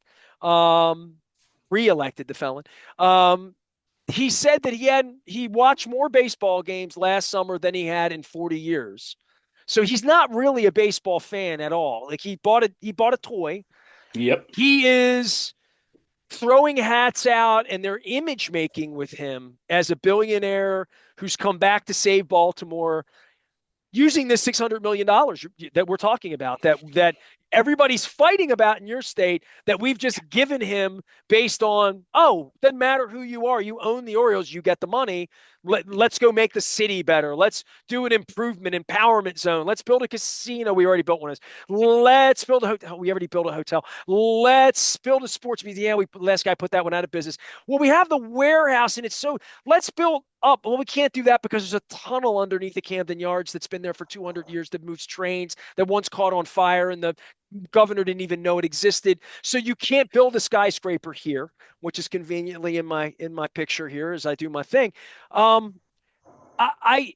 re-elected the felon. He said that he watched more baseball games last summer than he had in 40 years. So he's not really a baseball fan at all. Like he bought a toy. Yep. He is throwing hats out, and they're image making with him as a billionaire who's come back to save Baltimore using this $600 million that we're talking about, that everybody's fighting about in your state, that we've just given him based on, doesn't matter who you are. You own the Orioles. You get the money. Let's go make the city better. Let's do an empowerment zone. Let's build a casino. We already built one. Let's build a hotel. We already built a hotel. Let's build a sports museum. Last guy put that one out of business. Well, we have the warehouse, and let's build up. Well, we can't do that because there's a tunnel underneath the Camden Yards that's been there for 200 years that moves trains that once caught on fire, and the governor didn't even know it existed. So you can't build a skyscraper here, which is conveniently in my picture here as I do my thing.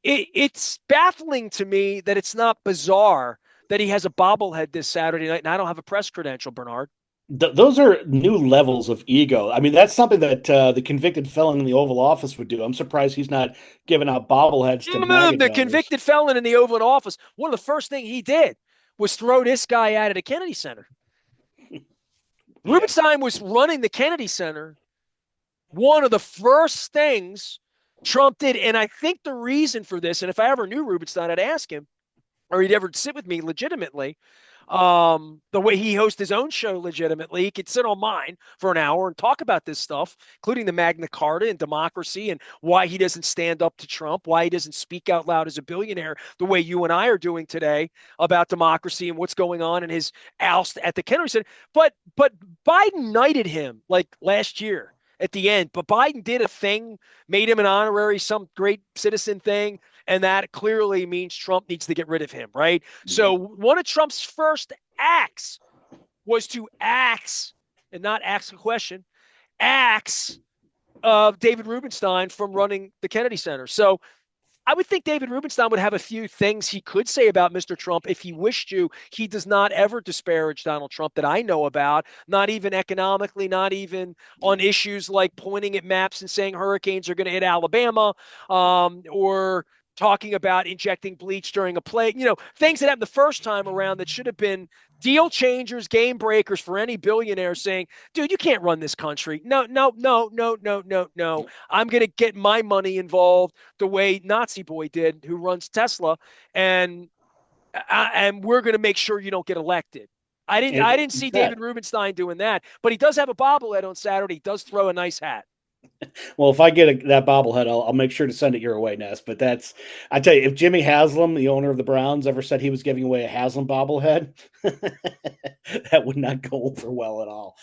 It's baffling to me that it's not bizarre that he has a bobblehead this Saturday night, and I don't have a press credential, Bernard. Those are new levels of ego. I mean, that's something that the convicted felon in the Oval Office would do. I'm surprised he's not giving out bobbleheads to MAGA The donors. convicted felon in the Oval Office, one of the first things he did was throw this guy out of the Kennedy Center. Rubenstein was running the Kennedy Center. One of the first things Trump did, and I think the reason for this, and if I ever knew Rubenstein, I'd ask him, or he'd ever sit with me legitimately, The way he hosts his own show legitimately. He could sit on mine for an hour and talk about this stuff, including the Magna Carta and democracy and why he doesn't stand up to Trump, why he doesn't speak out loud as a billionaire the way you and I are doing today about democracy and what's going on in his oust at the Kennedy Center. But Biden knighted him like last year at the end. But Biden did a thing, made him an honorary, some great citizen thing. And that clearly means Trump needs to get rid of him, right? So one of Trump's first acts was to axe, and not ask a question, axe David Rubenstein from running the Kennedy Center. So I would think David Rubenstein would have a few things he could say about Mr. Trump if he wished to. He does not ever disparage Donald Trump that I know about, not even economically, not even on issues like pointing at maps and saying hurricanes are going to hit Alabama, or talking about injecting bleach during a play, things that happened the first time around that should have been deal changers, game breakers for any billionaire saying, dude, you can't run this country. No, no, no, no, no, no, no. I'm going to get my money involved the way Nazi boy did, who runs Tesla. And we're going to make sure you don't get elected. I didn't see David Rubenstein doing that, but he does have a bobblehead on Saturday. He does throw a nice hat. Well, if I get that bobblehead, I'll make sure to send it your way, Ness. But I tell you, if Jimmy Haslam, the owner of the Browns, ever said he was giving away a Haslam bobblehead, that would not go over well at all.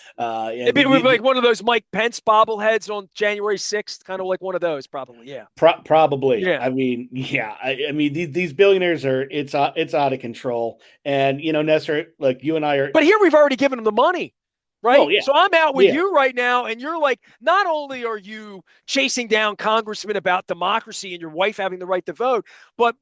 It'd be like one of those Mike Pence bobbleheads on January 6th, kind of like one of those, probably. Yeah, probably. Yeah. I mean, yeah. I mean, these billionaires it's out of control. And Nestor, like you and I are. But here we've already given them the money. Right. Well, yeah. So I'm out with you right now. And you're like, not only are you chasing down congressmen about democracy and your wife having the right to vote, but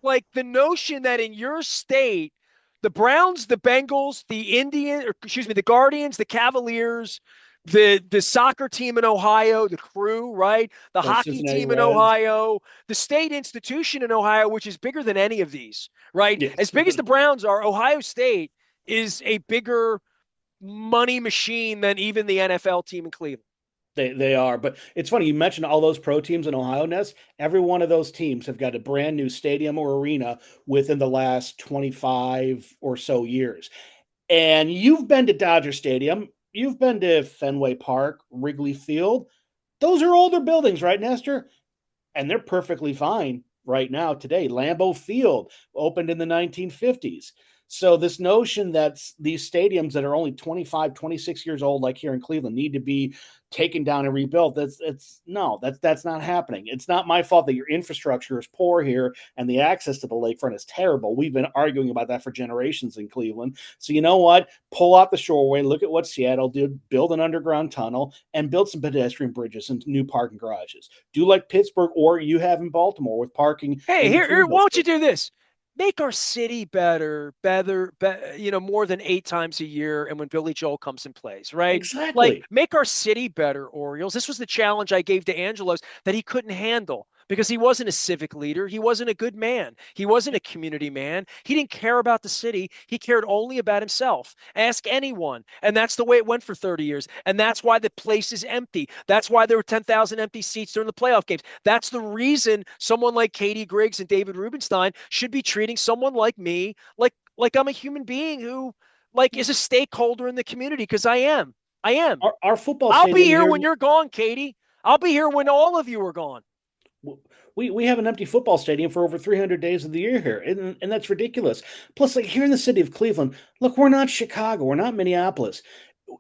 like the notion that in your state, the Browns, the Bengals, the Guardians, the Cavaliers, the soccer team in Ohio, the Crew, right? The hockey Cincinnati team Reds. in Ohio, the state institution in Ohio, which is bigger than any of these, right? Yes. As big as the Browns are, Ohio State is a bigger money machine than even the NFL team in Cleveland. They are, but it's funny you mentioned all those pro teams in Ohio, Ness. Every one of those teams have got a brand new stadium or arena within the last 25 or so years. And you've been to Dodger Stadium, you've been to Fenway Park, Wrigley Field. Those are older buildings, right, Nestor? And they're perfectly fine right now today. Lambeau Field opened in the 1950s. So this notion that these stadiums that are only 25, 26 years old, like here in Cleveland, need to be taken down and rebuilt, that's not happening. It's not my fault that your infrastructure is poor here and the access to the lakefront is terrible. We've been arguing about that for generations in Cleveland. So you know what? Pull out the shoreway, look at what Seattle did, build an underground tunnel, and build some pedestrian bridges and new parking garages. Do like Pittsburgh or you have in Baltimore with parking. Hey, here, why don't you do this? Make our city better, more than 8 times a year. And when Billy Joel comes and plays, right? Exactly. Like, make our city better, Orioles. This was the challenge I gave to Angelos that he couldn't handle because he wasn't a civic leader. He wasn't a good man. He wasn't a community man. He didn't care about the city. He cared only about himself. Ask anyone. And that's the way it went for 30 years. And that's why the place is empty. That's why there were 10,000 empty seats during the playoff games. That's the reason someone like Katie Griggs and David Rubenstein should be treating someone like me like I'm a human being who is a stakeholder in the community, because I am. Our football I'll be here when you're gone, Katie. I'll be here when all of you are gone. We have an empty football stadium for over 300 days of the year here, and that's ridiculous. Plus, like here in the city of Cleveland, look, we're not Chicago, we're not Minneapolis.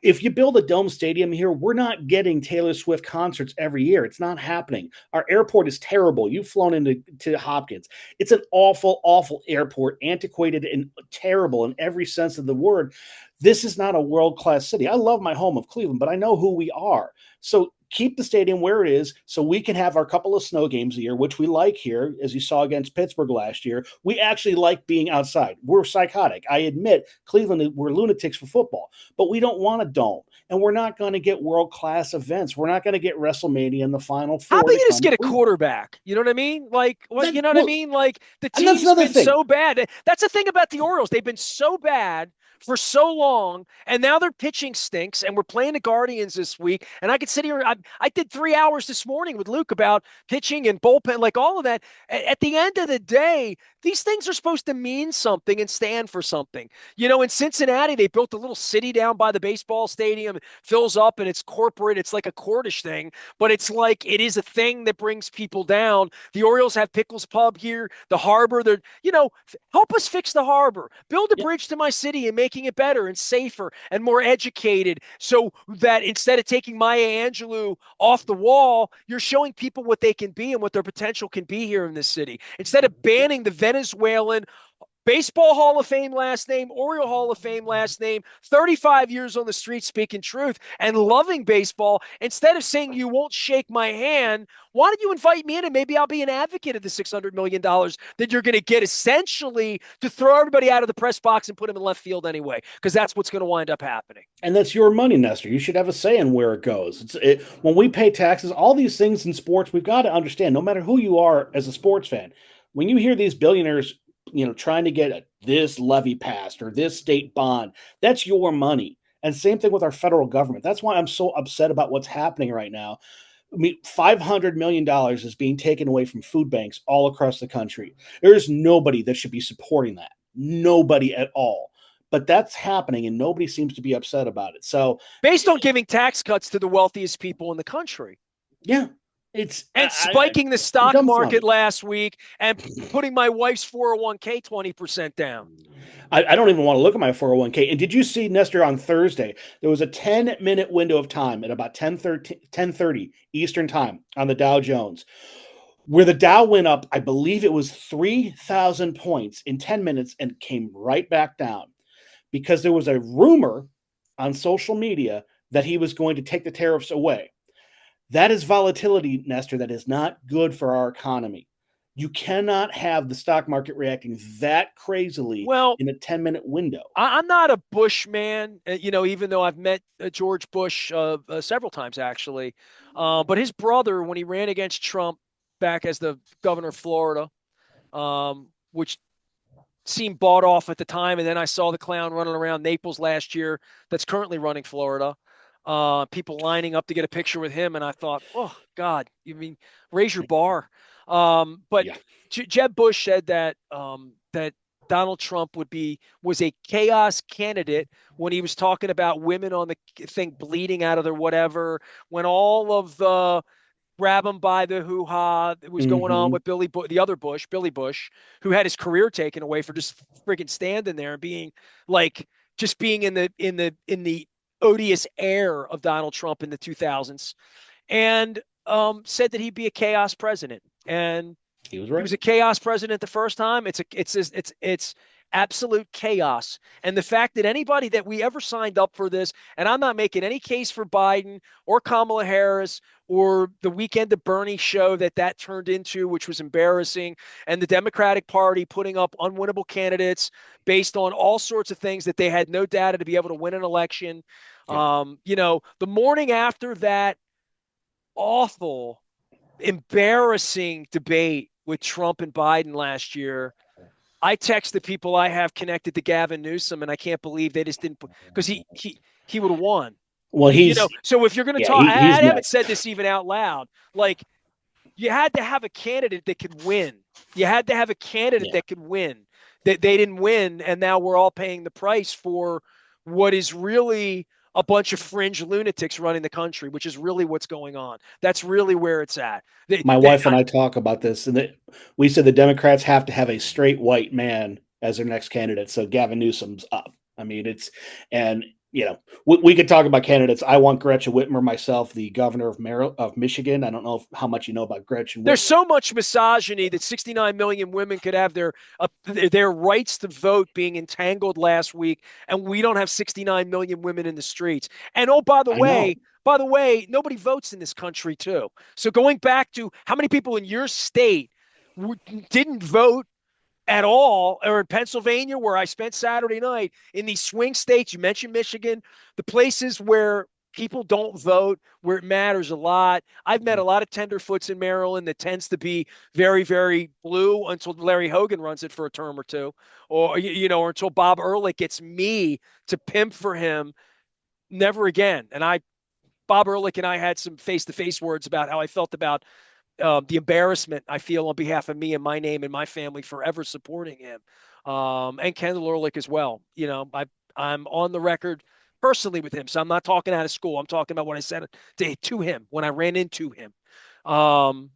If you build a dome stadium here, we're not getting Taylor Swift concerts every year. It's not happening. Our airport is terrible. You've flown to Hopkins. It's an awful, awful airport, antiquated and terrible in every sense of the word. This is not a world-class city. I love my home of Cleveland, but I know who we are. So keep the stadium where it is so we can have our couple of snow games a year, which we like here, as you saw against Pittsburgh last year. We actually like being outside. We're psychotic. I admit, Cleveland, we're lunatics for football, but we don't want a dome. And we're not going to get world-class events. We're not going to get WrestleMania in the Final Four. How about you just get a quarterback? You know what I mean? Like, what I mean? Like, the team's been so bad. That's the thing about the Orioles. They've been so bad for so long, and now their pitching stinks, and we're playing the Guardians this week, and I could sit here, I did 3 hours this morning with Luke about pitching and bullpen, like all of that. At the end of the day, these things are supposed to mean something and stand for something. In Cincinnati, they built a little city down by the baseball stadium. It fills up and it's corporate. It's like a courtish thing, but it's like it is a thing that brings people down. The Orioles have Pickles Pub here, the harbor. Help us fix the harbor. Build a Yeah. bridge to my city and making it better and safer and more educated so that instead of taking Maya Angelou off the wall, you're showing people what they can be and what their potential can be here in this city. Instead of banning the Venezuelan Baseball Hall of Fame last name, Oriole Hall of Fame last name, 35 years on the street speaking truth and loving baseball. Instead of saying you won't shake my hand, why don't you invite me in and maybe I'll be an advocate of the $600 million that you're going to get essentially to throw everybody out of the press box and put them in left field anyway, because that's what's going to wind up happening. And that's your money, Nestor. You should have a say in where it goes. When we pay taxes, all these things in sports, we've got to understand, no matter who you are as a sports fan, when you hear these billionaires trying to get this levy passed or this state bond, that's your money. And same thing with our federal government. That's why I'm so upset about what's happening right now. I mean, $500 million is being taken away from food banks all across the country. There is nobody that should be supporting that. Nobody at all. But that's happening and nobody seems to be upset about it. So based on giving tax cuts to the wealthiest people in the country. Yeah. And spiking the stock market dumbfounded. last week and putting my wife's 401k 20% down. I don't even want to look at my 401k. And did you see, Nestor, on Thursday, there was a 10-minute window of time at about 10:30 Eastern time on the Dow Jones, where the Dow went up, I believe it was 3,000 points in 10 minutes and came right back down because there was a rumor on social media that he was going to take the tariffs away. That is volatility, Nestor, that is not good for our economy. You cannot have the stock market reacting that crazily in a 10-minute window. I'm not a Bush man, even though I've met George Bush several times, actually. But his brother, when he ran against Trump back as the governor of Florida, which seemed bought off at the time, and then I saw the clown running around Naples last year that's currently running Florida. People lining up to get a picture with him, and I thought, oh God, you mean raise your bar? But yeah. Jeb Bush said that that Donald Trump was a chaos candidate when he was talking about women on the thing bleeding out of their whatever. When all of the grab him by the hoo-ha that was going on with the other Bush, Billy Bush, who had his career taken away for just freaking standing there and being in the odious air of Donald Trump in the 2000s, and said that he'd be a chaos president. And he was right. He was a chaos president the first time. It's absolute chaos. And the fact that anybody that we ever signed up for this, and I'm not making any case for Biden or Kamala Harris or the Weekend of Bernie show that turned into, which was embarrassing, and the Democratic Party putting up unwinnable candidates based on all sorts of things that they had no data to be able to win an election. Yeah. The morning after that awful, embarrassing debate with Trump and Biden last year, I text the people I have connected to Gavin Newsom, and I can't believe they just didn't, because he would have won. Well, so if you're going to talk, I haven't said this even out loud. Like, you had to have a candidate that could win. You had to have a candidate that could win. That they didn't win, and now we're all paying the price for what is really a bunch of fringe lunatics running the country, which is really what's going on. That's really where it's at. My wife and I talk about this, and we said the Democrats have to have a straight white man as their next candidate. So Gavin Newsom's up. I mean, we could talk about candidates. I want Gretchen Whitmer myself, the governor of Michigan. I don't know how much you know about Gretchen Whitmer. There's so much misogyny that 69 million women could have their rights to vote being entangled last week, and we don't have 69 million women in the streets. And by the way, nobody votes in this country too. So going back to how many people in your state didn't vote at all, or in Pennsylvania, where I spent Saturday night, in these swing states, you mentioned Michigan, the places where people don't vote, where it matters a lot. I've met a lot of tenderfoots in Maryland that tends to be very, very blue until Larry Hogan runs it for a term or two, or until Bob Ehrlich gets me to pimp for him. Never again. And Bob Ehrlich and I had some face-to-face words about how I felt about the embarrassment I feel on behalf of me and my name and my family forever supporting him, and Kendall Ehrlich as well. I'm on the record personally with him, so I'm not talking out of school. I'm talking about what I said to him when I ran into him. Um,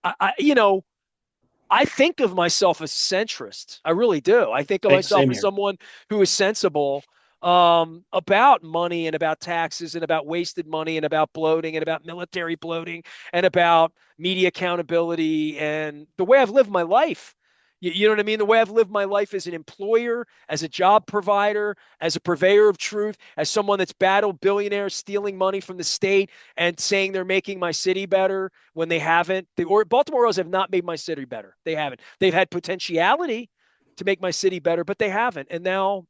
I think of myself as a centrist. I really do. I think of myself Same as here. someone who is sensible about money and about taxes and about wasted money and about bloating and about military bloating and about media accountability and the way I've lived my life. You know what I mean? The way I've lived my life as an employer, as a job provider, as a purveyor of truth, as someone that's battled billionaires stealing money from the state and saying they're making my city better when they haven't. The Baltimore Orioles have not made my city better. They haven't. They've had potentiality to make my city better, but they haven't. And now,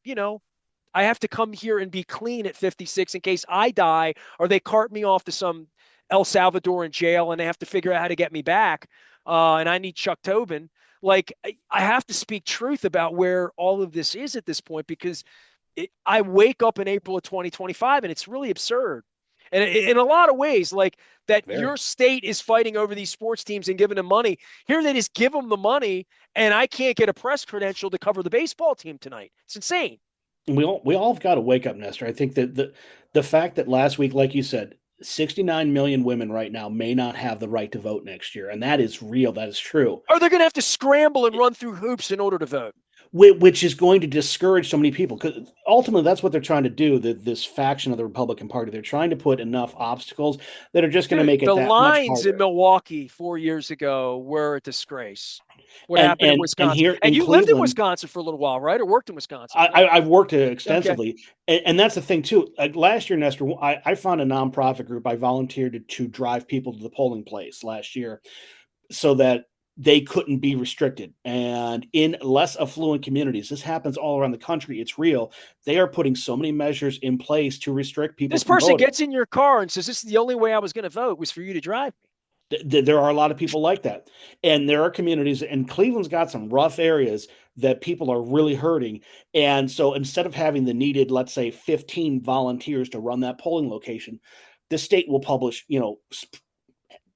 I have to come here and be clean at 56 in case I die or they cart me off to some El Salvadoran jail and they have to figure out how to get me back. And I need Chuck Tobin. Like, I have to speak truth about where all of this is at this point because I wake up in April of 2025 and it's really absurd. And in a lot of ways, like that your state is fighting over these sports teams and giving them money. Here they just give them the money and I can't get a press credential to cover the baseball team tonight. It's insane. We all have got to wake up, Nestor. I think that the fact that last week, like you said, 69 million women right now may not have the right to vote next year, and that is real. That is true. Or they're going to have to scramble and run through hoops in order to vote. Which is going to discourage so many people because ultimately that's what they're trying to do. This faction of the Republican Party, they're trying to put enough obstacles that are just going to make it the that much lines harder. in Milwaukee 4 years ago were a disgrace. What And happened in and Wisconsin? here And in you lived in Cleveland, Wisconsin for a little while, right? Or worked in Wisconsin? Right? I've worked Okay. extensively, and that's the thing too. Like last year, Nestor, I found a nonprofit group. I volunteered to drive people to the polling place last year, so that they couldn't be restricted. And in less affluent communities, this happens all around the country. It's real. They are putting so many measures in place to restrict people This from person voting. gets in your car and says, "This is the only way I was going to vote was for you to drive me." There are a lot of people like that. And there are communities, and Cleveland's got some rough areas that people are really hurting. And so instead of having the needed, let's say, 15 volunteers to run that polling location, the state will publish,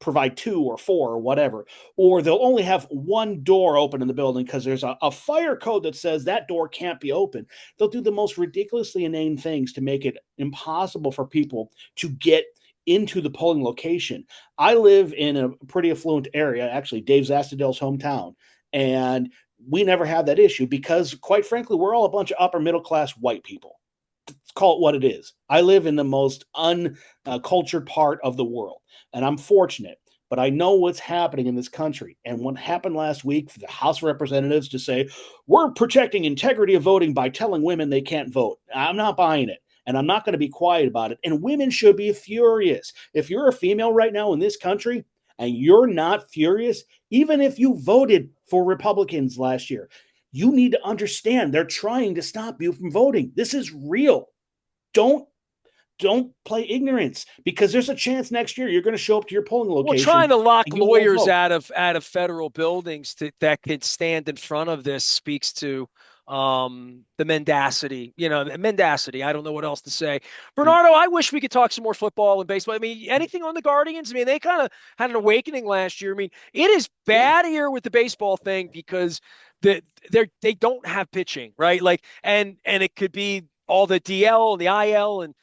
provide 2 or 4 or whatever, or they'll only have one door open in the building because there's a fire code that says that door can't be open. They'll do the most ridiculously inane things to make it impossible for people to get into the polling location. I live in a pretty affluent area, actually, Dave Zastudale's hometown, and we never have that issue because, quite frankly, we're all a bunch of upper middle class white people. Let's call it what it is. I live in the most uncultured part of the world, and I'm fortunate. But I know what's happening in this country. And what happened last week for the House of Representatives to say, we're protecting integrity of voting by telling women they can't vote. I'm not buying it. And I'm not going to be quiet about it. And women should be furious. If you're a female right now in this country and you're not furious, even if you voted for Republicans last year, you need to understand they're trying to stop you from voting. This is real. Don't play ignorance because there's a chance next year you're going to show up to your polling location. Well, trying to lock and you won't lawyers vote. out of federal buildings that could stand in front of this speaks to the mendacity. Mendacity. I don't know what else to say. Bernardo, I wish we could talk some more football and baseball. I mean, anything on the Guardians? I mean, they kind of had an awakening last year. I mean, it is bad here with the baseball thing because they don't have pitching, right? Like, and it could be all the DL and the IL and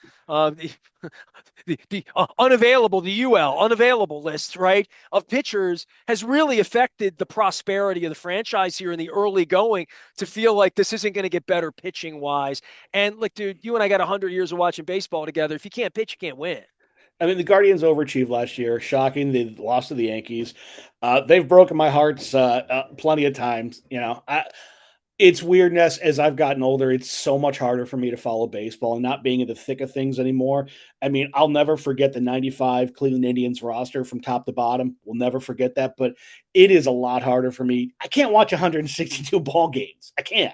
the unavailable, the UL unavailable list, right, of pitchers has really affected the prosperity of the franchise here in the early going to feel like this isn't going to get better pitching wise. And look, dude, you and I got 100 years of watching baseball together. If you can't pitch, you can't win. I mean, the Guardians overachieved last year. Shocking. They lost to the Yankees. They've broken my hearts plenty of times. It's weirdness as I've gotten older. It's so much harder for me to follow baseball and not being in the thick of things anymore. I mean, I'll never forget the 95 Cleveland Indians roster from top to bottom. We'll never forget that, but it is a lot harder for me. I can't watch 162 ball games. I can't.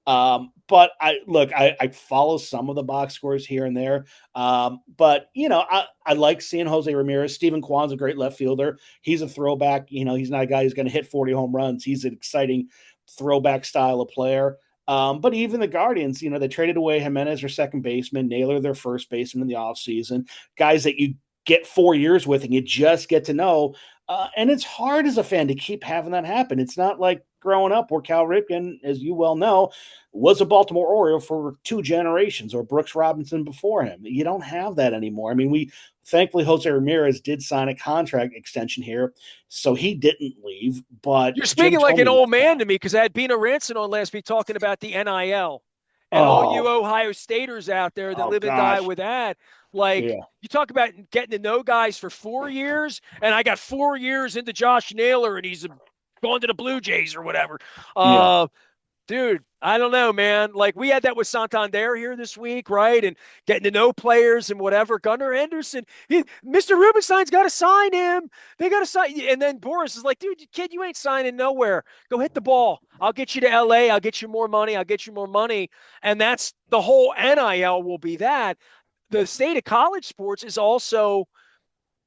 But I follow some of the box scores here and there. But I like seeing Jose Ramirez. Steven Kwan's a great left fielder. He's a throwback. He's not a guy who's going to hit 40 home runs. He's an exciting throwback style of player. But even the Guardians, they traded away Jimenez, their second baseman, Naylor, their first baseman in the offseason, guys that you get 4 years with and you just get to know. And it's hard as a fan to keep having that happen. It's not like growing up where Cal Ripken, as you well know, was a Baltimore Oriole for 2 generations, or Brooks Robinson before him. You don't have that anymore. I mean, thankfully Jose Ramirez did sign a contract extension here, so he didn't leave. But You're Jim speaking like an Thome old left man town. to me, because I had Bina Ranson on last week talking about the NIL and all you Oh, Ohio Staters out there that oh live and die gosh, with that. Like, yeah, you talk about getting to know guys for 4 years, and I got 4 years into Josh Naylor, and he's going to the Blue Jays or whatever. yeah. Uh, Dude, I don't know, man. Like, we had that with Santander here this week, right? And getting to know players and whatever. Gunnar Henderson, Mr. Rubenstein's got to sign him. They got to sign. And then Boris is like, dude, kid, you ain't signing nowhere. Go hit the ball. I'll get you to LA. I'll get you more money. I'll get you more money. And that's the whole NIL will be that. The state of college sports is also,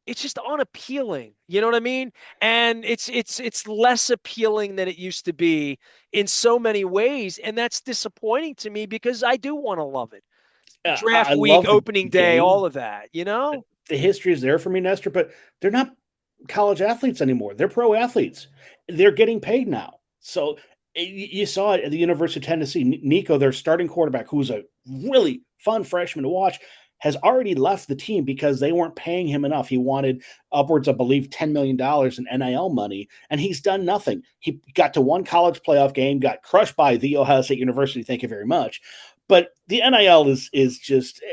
it's just unappealing. You know what I mean? And it's less appealing than it used to be in so many ways, and that's disappointing to me because I do want to love it. I Draft week, love the opening day, all game. of that, you know? The history is there for me, Nestor, but they're not college athletes anymore. They're pro athletes. They're getting paid now. So you saw it at the University of Tennessee. Nico, their starting quarterback, who's a really fun freshman to watch, has already left the team because they weren't paying him enough. He wanted upwards, I believe, $10 million in NIL money, and he's done nothing. He got to one college playoff game, got crushed by the Ohio State University. Thank you very much. But the NIL is just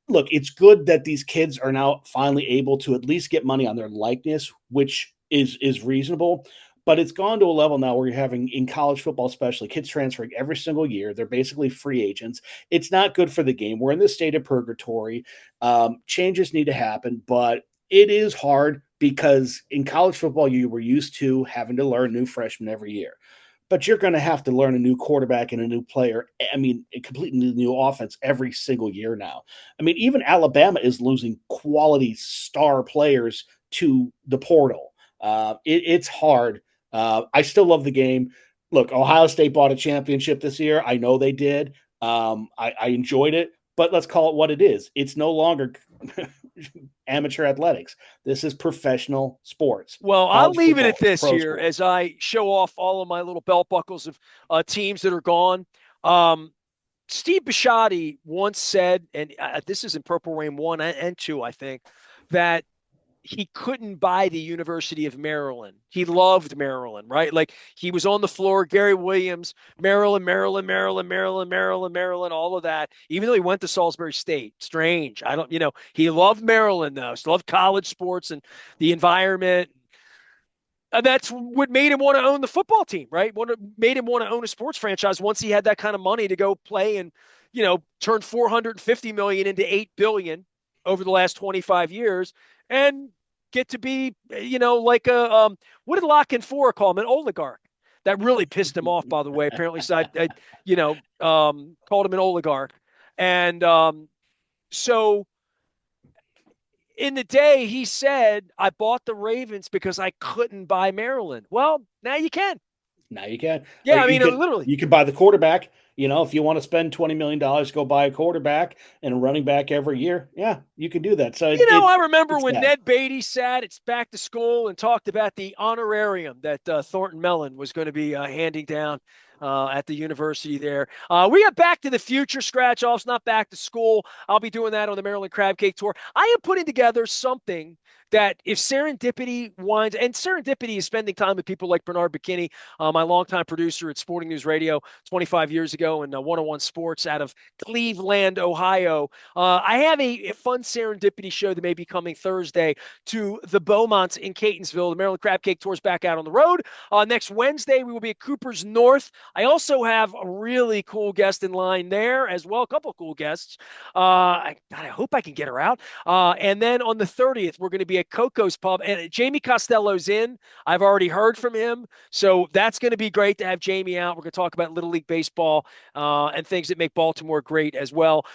look, it's good that these kids are now finally able to at least get money on their likeness, which is reasonable. But it's gone to a level now where you're having in college football, especially kids transferring every single year. They're basically free agents. It's not good for the game. We're in this state of purgatory. Changes need to happen, but it is hard because in college football, you were used to having to learn new freshmen every year, but you're going to have to learn a new quarterback and a new player. I mean, a completely new offense every single year now. I mean, even Alabama is losing quality star players to the portal. It's hard. I still love the game. Look, Ohio State bought a championship this year. I know they did. I enjoyed it, but let's call it what it is. It's no longer amateur athletics. This is professional sports. Well, I'll College leave it football at is this pro here sport. as I show off all of my little belt buckles of teams that are gone. Um, Steve Bisciotti once said, and this is in Purple Rain 1 and 2, I think, that he couldn't buy the University of Maryland. He loved Maryland, right? Like, he was on the floor, Gary Williams, Maryland, Maryland, Maryland, Maryland, Maryland, Maryland, all of that. Even though he went to Salisbury State, strange. I don't, he loved Maryland though. He loved college sports and the environment. And that's what made him want to own the football team, right? What made him want to own a sports franchise once he had that kind of money to go play and, turn 450 million into 8 billion over the last 25 years and get to be, like what did Lock and Four call him? An oligarch. That really pissed him off, by the way. Apparently, so called him an oligarch. And so in the day, he said, I bought the Ravens because I couldn't buy Maryland. Well, now you can. Now you can. Yeah, I You mean, could literally. you could buy the quarterback. If you want to spend $20 million, go buy a quarterback and a running back every year. Yeah, you could do that. So I remember it's when sad. Ned Beatty sat at back to school and talked about the honorarium that Thornton Mellon was going to be handing down at the university there. We have Back to the Future scratch offs, not back to school. I'll be doing that on the Maryland Crab Cake Tour. I am putting together something that if serendipity winds, and serendipity is spending time with people like Bernard Bokenyi, my longtime producer at Sporting News Radio 25 years ago, and 101 Sports out of Cleveland, Ohio. I have a fun serendipity show that may be coming Thursday to the Beaumonts in Catonsville. The Maryland Crab Cake Tour is back out on the road. Next Wednesday, we will be at Cooper's North. I also have a really cool guest in line there as well, a couple of cool guests. I hope I can get her out. And then on the 30th, we're going to be at Coco's Pub, and Jamie Costello's in. I've already heard from him, so that's going to be great to have Jamie out. We're going to talk about Little League Baseball and things that make Baltimore great as well.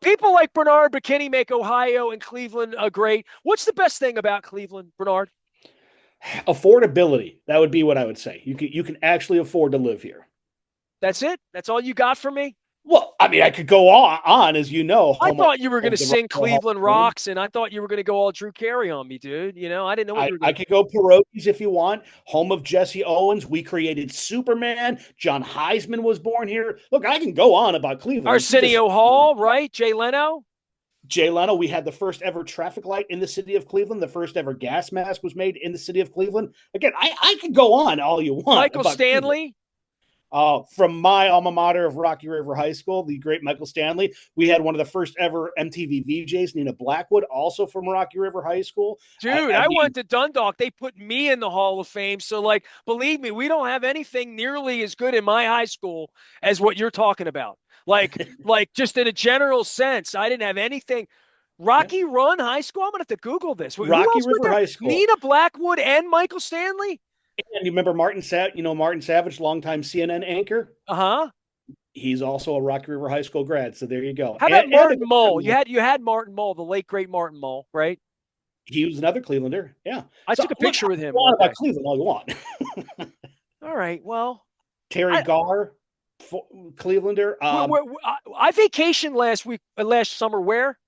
People like Bernard Bokenyi make Ohio and Cleveland great. What's the best thing about Cleveland, Bernard? Affordability. That would be what I would say. You can actually afford to live here. That's it? That's all you got for me? Well, I mean, I could go on as you know, I home thought you were going to of the Rock sing and Roll Hall Cleveland of Fame. Rocks, and I thought you were going to go all Drew Carey on me, dude. I didn't know what you were I going to. could go pierogies if you want. Home of Jesse Owens. We created Superman. John Heisman was born here. Look, I can go on about Cleveland. It's just Arsenio Hall, right? Jay Leno. Jay Leno. We had the first ever traffic light in the city of Cleveland. The first ever gas mask was made in the city of Cleveland. Again, I could go on all you want Michael about Cleveland. Stanley. From my alma mater of Rocky River High School, the great Michael Stanley. We had one of the first ever MTV VJs, Nina Blackwood, also from Rocky River High School. Dude, I went to Dundalk. They put me in the Hall of Fame. So, like, believe me, we don't have anything nearly as good in my high school as what you're talking about. Like just in a general sense, I didn't have anything. Yeah. Rocky Run High School. I'm gonna have to Google this. Who Rocky else went River there? High School. Nina Blackwood and Michael Stanley. And you remember Martin Martin Savage, longtime CNN anchor? Uh huh. He's also a Rocky River High School grad. So there you go. How about Martin Mull? You had Martin Mull, the late great Martin Mull, right? He was another Clevelander. Yeah. I So took a look, picture with him go on one day. about Cleveland all you want. All right. Well, Terry Garr, Clevelander. I vacationed last summer. Where?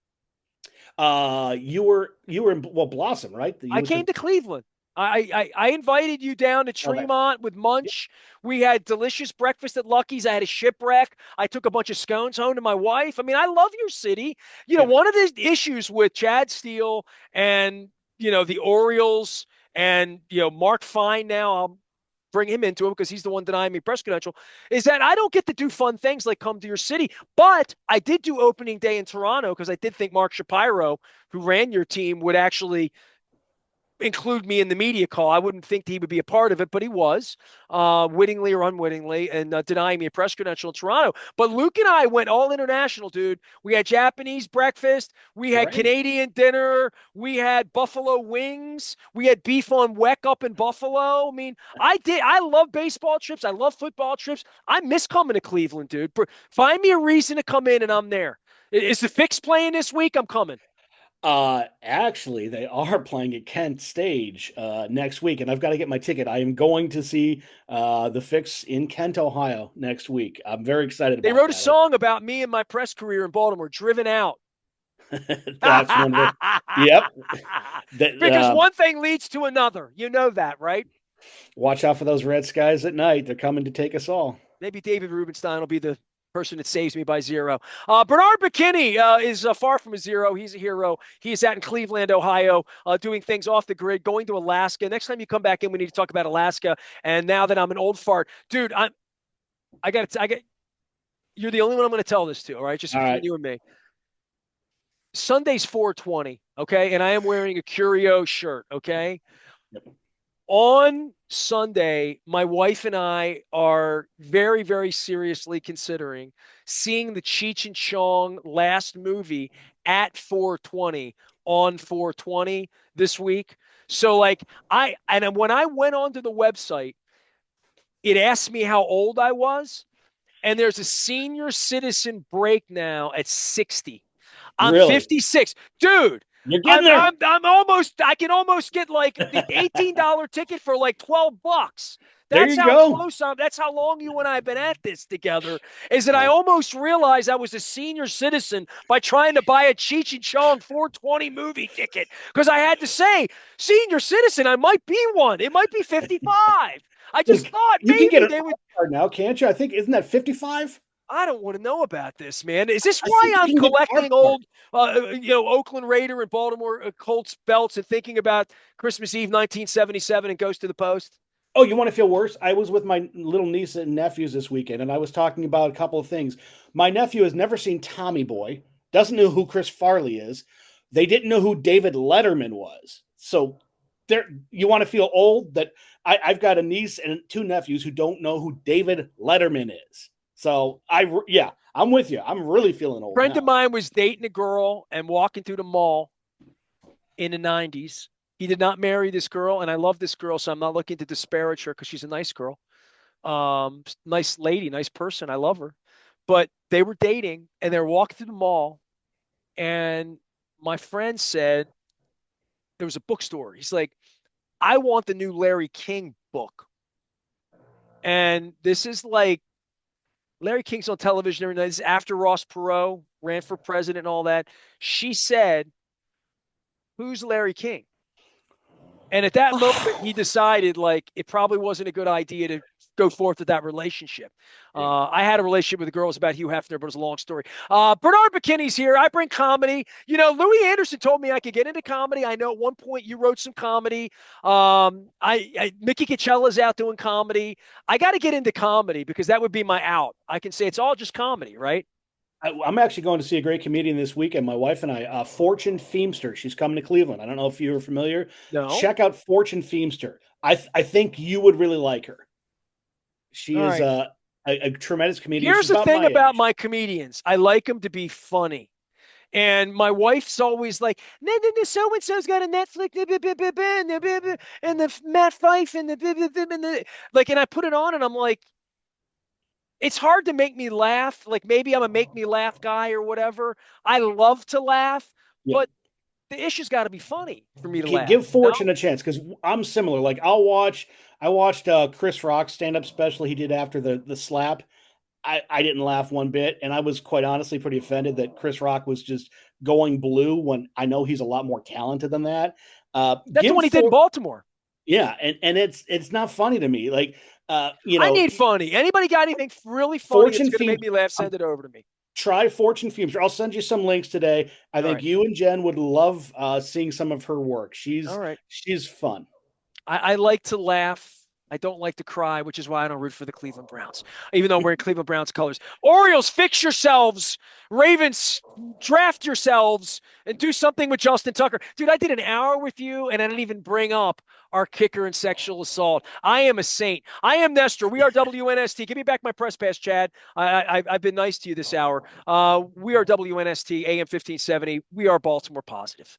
You were in Blossom, right? I came to Cleveland. I invited you down to Tremont with Munch. We had delicious breakfast at Lucky's. I had a shipwreck. I took a bunch of scones home to my wife. I mean, I love your city. One of the issues with Chad Steele and the Orioles and Mark Fine now, I'll bring him into it because he's the one denying me press credential, is that I don't get to do fun things like come to your city. But I did do opening day in Toronto because I did think Mark Shapiro, who ran your team, would actually include me in the media call. I wouldn't think he would be a part of it, but he was, wittingly or unwittingly, and denying me a press credential in Toronto. But Luke and I went all international, dude. We had Japanese breakfast. We had Canadian dinner. We had buffalo wings. We had beef on weck up in Buffalo. I mean, I love baseball trips. I love football trips. I miss coming to Cleveland, dude. Find me a reason to come in, and I'm there. Is the Fix playing this week? I'm coming. Actually, they are playing at Kent Stage next week, and I've got to get my ticket. I am going to see the Fix in Kent, Ohio next week. I'm very excited about They wrote that. a song about me and my press career in Baltimore, Driven Out. That's one of the, yep. Because one thing leads to another. You know that, right? Watch out for those red skies at night. They're coming to take us all. Maybe David Rubenstein will be the person that saves me by zero. Bernard Bokenyi is far from a zero. He's a hero. He is out in Cleveland, Ohio, doing things off the grid, going to Alaska. Next time you come back in, we need to talk about Alaska. And now that I'm an old fart, dude, you're the only one I'm going to tell this to. All right, just between you and me. Sunday's 420. Okay, and I am wearing a Curio shirt. Okay. Yep. On Sunday, my wife and I are very, very seriously considering seeing the Cheech and Chong last movie at 420 on 420 this week. So when I went onto the website, it asked me how old I was, and there's a senior citizen break now at 60. I'm really? 56. Dude. You're getting there. I can almost get like the $18 ticket for like $12. That's how close I'm. That's how long you and I have been at this together. Is that I almost realized I was a senior citizen by trying to buy a Cheech and Chong 420 movie ticket because I had to say senior citizen. I might be one. It might be 55. I just thought maybe they would. Now, can't you? I think isn't that 55? I don't want to know about this, man. Is this why I'm collecting old, Oakland Raider and Baltimore Colts belts and thinking about Christmas Eve 1977 and Ghost to the Post? Oh, you want to feel worse? I was with my little niece and nephews this weekend, and I was talking about a couple of things. My nephew has never seen Tommy Boy, doesn't know who Chris Farley is. They didn't know who David Letterman was. So you want to feel old? That I've got a niece and two nephews who don't know who David Letterman is. So I'm with you. I'm really feeling old. A friend of mine was dating a girl and walking through the mall in the 90s. He did not marry this girl, and I love this girl, so I'm not looking to disparage her because she's a nice girl. Nice lady, nice person. I love her. But they were dating, and they were walking through the mall, and my friend said there was a bookstore. He's like, I want the new Larry King book. And this is like Larry King's on television every night. This is after Ross Perot ran for president and all that. She said, "Who's Larry King?" And at that moment, he decided like it probably wasn't a good idea to go forth with that relationship. Yeah. I had a relationship with a girl. It was about Hugh Hefner, but it's a long story. Bernard Bokenyi's here. I bring comedy. You know, Louis Anderson told me I could get into comedy. I know at one point you wrote some comedy. Mickey Cachella's out doing comedy. I got to get into comedy because that would be my out. I can say it's all just comedy, right? I'm actually going to see a great comedian this weekend. My wife and I, Fortune Feimster. She's coming to Cleveland. I don't know if you're familiar. No. Check out Fortune Feimster. I think you would really like her. She All is right. a tremendous comedian. Here's She's the about thing my about age. my comedians. I like them to be funny. And my wife's always like, so and so's got a Netflix, and the Matt Fife and the like, and I put it on, and I'm like, it's hard to make me laugh. Like maybe I'm a make me laugh guy or whatever. I love to laugh, Yeah. but the issue's got to be funny for me to laugh. Give Fortune a chance because I'm similar. Like I watched Chris Rock's stand up special he did after the slap. I didn't laugh one bit, and I was quite honestly pretty offended that Chris Rock was just going blue when I know he's a lot more talented than that. That's the one he did in Baltimore. Yeah, and it's not funny to me. Like I need funny. Anybody got anything really funny that's Fortune going to make Feimster. me laugh? Send it over to me. Try Fortune Feimster. I'll send you some links today. I All think right. you and Jen would love seeing some of her work. All right. She's fun. I like to laugh. I don't like to cry, which is why I don't root for the Cleveland Browns, even though we're in Cleveland Browns colors. Orioles, fix yourselves. Ravens, draft yourselves and do something with Justin Tucker. Dude, I did an hour with you, and I didn't even bring up our kicker and sexual assault. I am a saint. I am Nestor. We are WNST. Give me back my press pass, Chad. I've been nice to you this hour. We are WNST, AM 1570. We are Baltimore Positive.